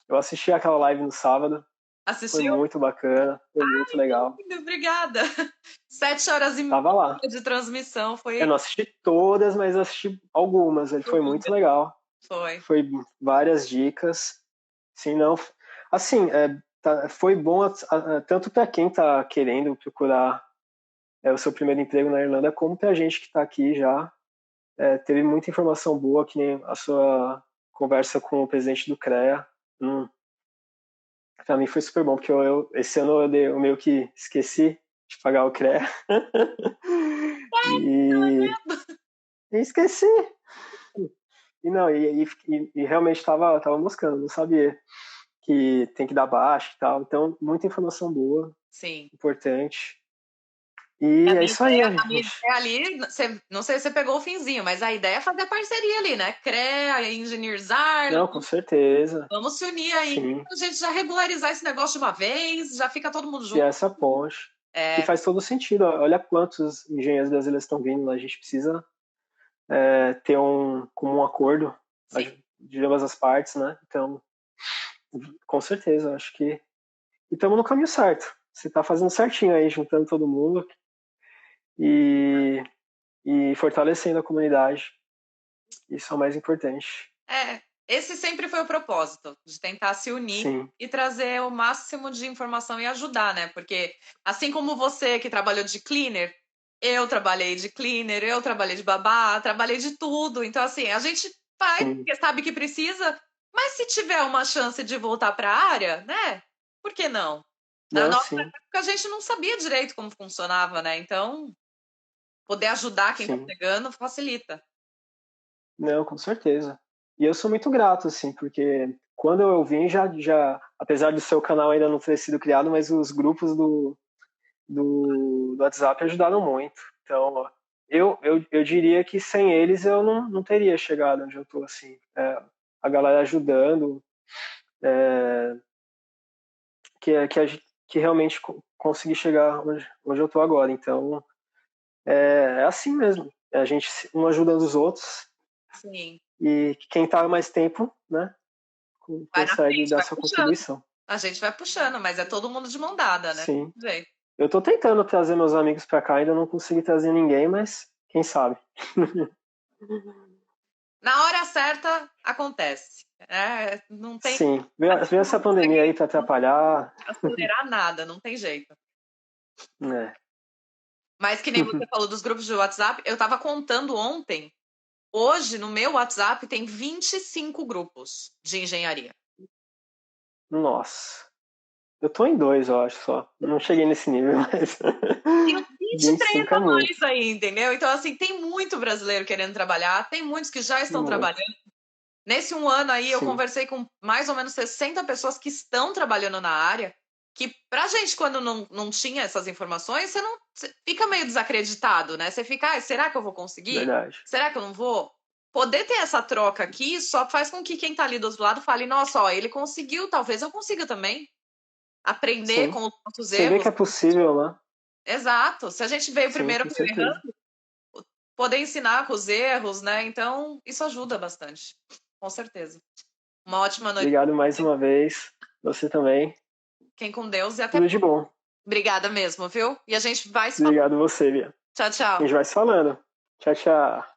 Eu assisti aquela live no sábado, foi Assistiu? muito bacana, foi muito legal. Lindo, obrigada. 7 horas e meia Tava lá. de transmissão, Eu foi não assisti todas, mas assisti algumas. Ele foi muito legal. foi. Foi várias dicas. Sim, não. Assim, foi bom tanto para quem está querendo procurar o seu primeiro emprego na Irlanda, como para a gente que está aqui já. Teve muita informação boa, que nem conversa com o presidente do CREA. Pra mim foi super bom, porque esse ano eu meio que esqueci de pagar o CREA. E esqueci. E não, e realmente tava moscando, não sabia que tem que dar baixa e tal. Então, muita informação boa, Sim. importante. E é isso aí, A minha gente. ideia ali, não sei se você pegou o finzinho, mas a ideia é fazer parceria ali, né? CREA, Engineers Não, Ireland. com certeza. Vamos se unir aí Sim. pra gente já regularizar esse negócio de uma vez, já fica todo mundo E junto. essa ponte. E faz todo sentido. Olha quantos engenheiros brasileiros estão vindo. A gente precisa ter como um acordo de ambas as partes, né? Então, com certeza, acho que. E estamos no caminho certo. Você está fazendo certinho aí, juntando todo mundo e fortalecendo a comunidade. Isso é o mais importante. Esse sempre foi o propósito, de tentar se unir. Sim. E trazer o máximo de informação e ajudar, né? Porque assim como você que trabalhou de cleaner, eu trabalhei de cleaner, eu trabalhei de babá, trabalhei de tudo. Então, assim, a gente faz porque sabe que precisa, mas se tiver uma chance de voltar para a área, né? Por que não? Na nossa época, a gente não sabia direito como funcionava, né? Então, poder ajudar quem está chegando facilita. Não, com certeza. E eu sou muito grato, assim, porque quando eu vim, já apesar do seu canal ainda não ter sido criado, mas os grupos do WhatsApp ajudaram muito. Então, eu diria que sem eles eu não teria chegado onde eu estou, assim. A galera ajudando, que realmente consegui chegar onde eu estou agora. Então, é assim mesmo. A gente um ajudando os outros. Sim. E quem está mais tempo, né, consegue dar sua puxando. contribuição. A gente vai puxando, mas é todo mundo de mão dada, né? Sim. Eu tô tentando trazer meus amigos para cá, ainda não consegui trazer ninguém, mas quem sabe. Na hora certa, acontece. Não tem. Sim, veio essa pandemia aí para atrapalhar. Acelerar nada, não tem jeito. É. Mas que nem você falou dos grupos de WhatsApp, eu tava contando ontem. Hoje, no meu WhatsApp, tem 25 grupos de engenharia. Nossa. Eu tô em 2, eu acho, só. Não cheguei nesse nível, mas. Tem uns 23 a mais muito. aí, entendeu? Então, assim, tem muito brasileiro querendo trabalhar, tem muitos que já estão trabalhando. Nesse um ano aí, eu conversei com mais ou menos 60 pessoas que estão trabalhando na área, que pra gente, quando não tinha essas informações, você fica meio desacreditado, né? Você fica, será que eu vou conseguir? Verdade. Será que eu não vou? Poder ter essa troca aqui só faz com que quem tá ali do outro lado fale, nossa, ó, ele conseguiu, talvez eu consiga também. Aprender com os nossos erros. Você vê que é possível, né? Exato. Se a gente veio primeiro errando, poder ensinar com os erros, né? Então, isso ajuda bastante. Com certeza. Uma ótima noite. Obrigado mais uma vez. Você também. Fiquem com Deus e até tudo de bom. Obrigada mesmo, viu? E a gente vai se falando. Obrigado você, Bia. Tchau, tchau. A gente vai se falando. Tchau, tchau.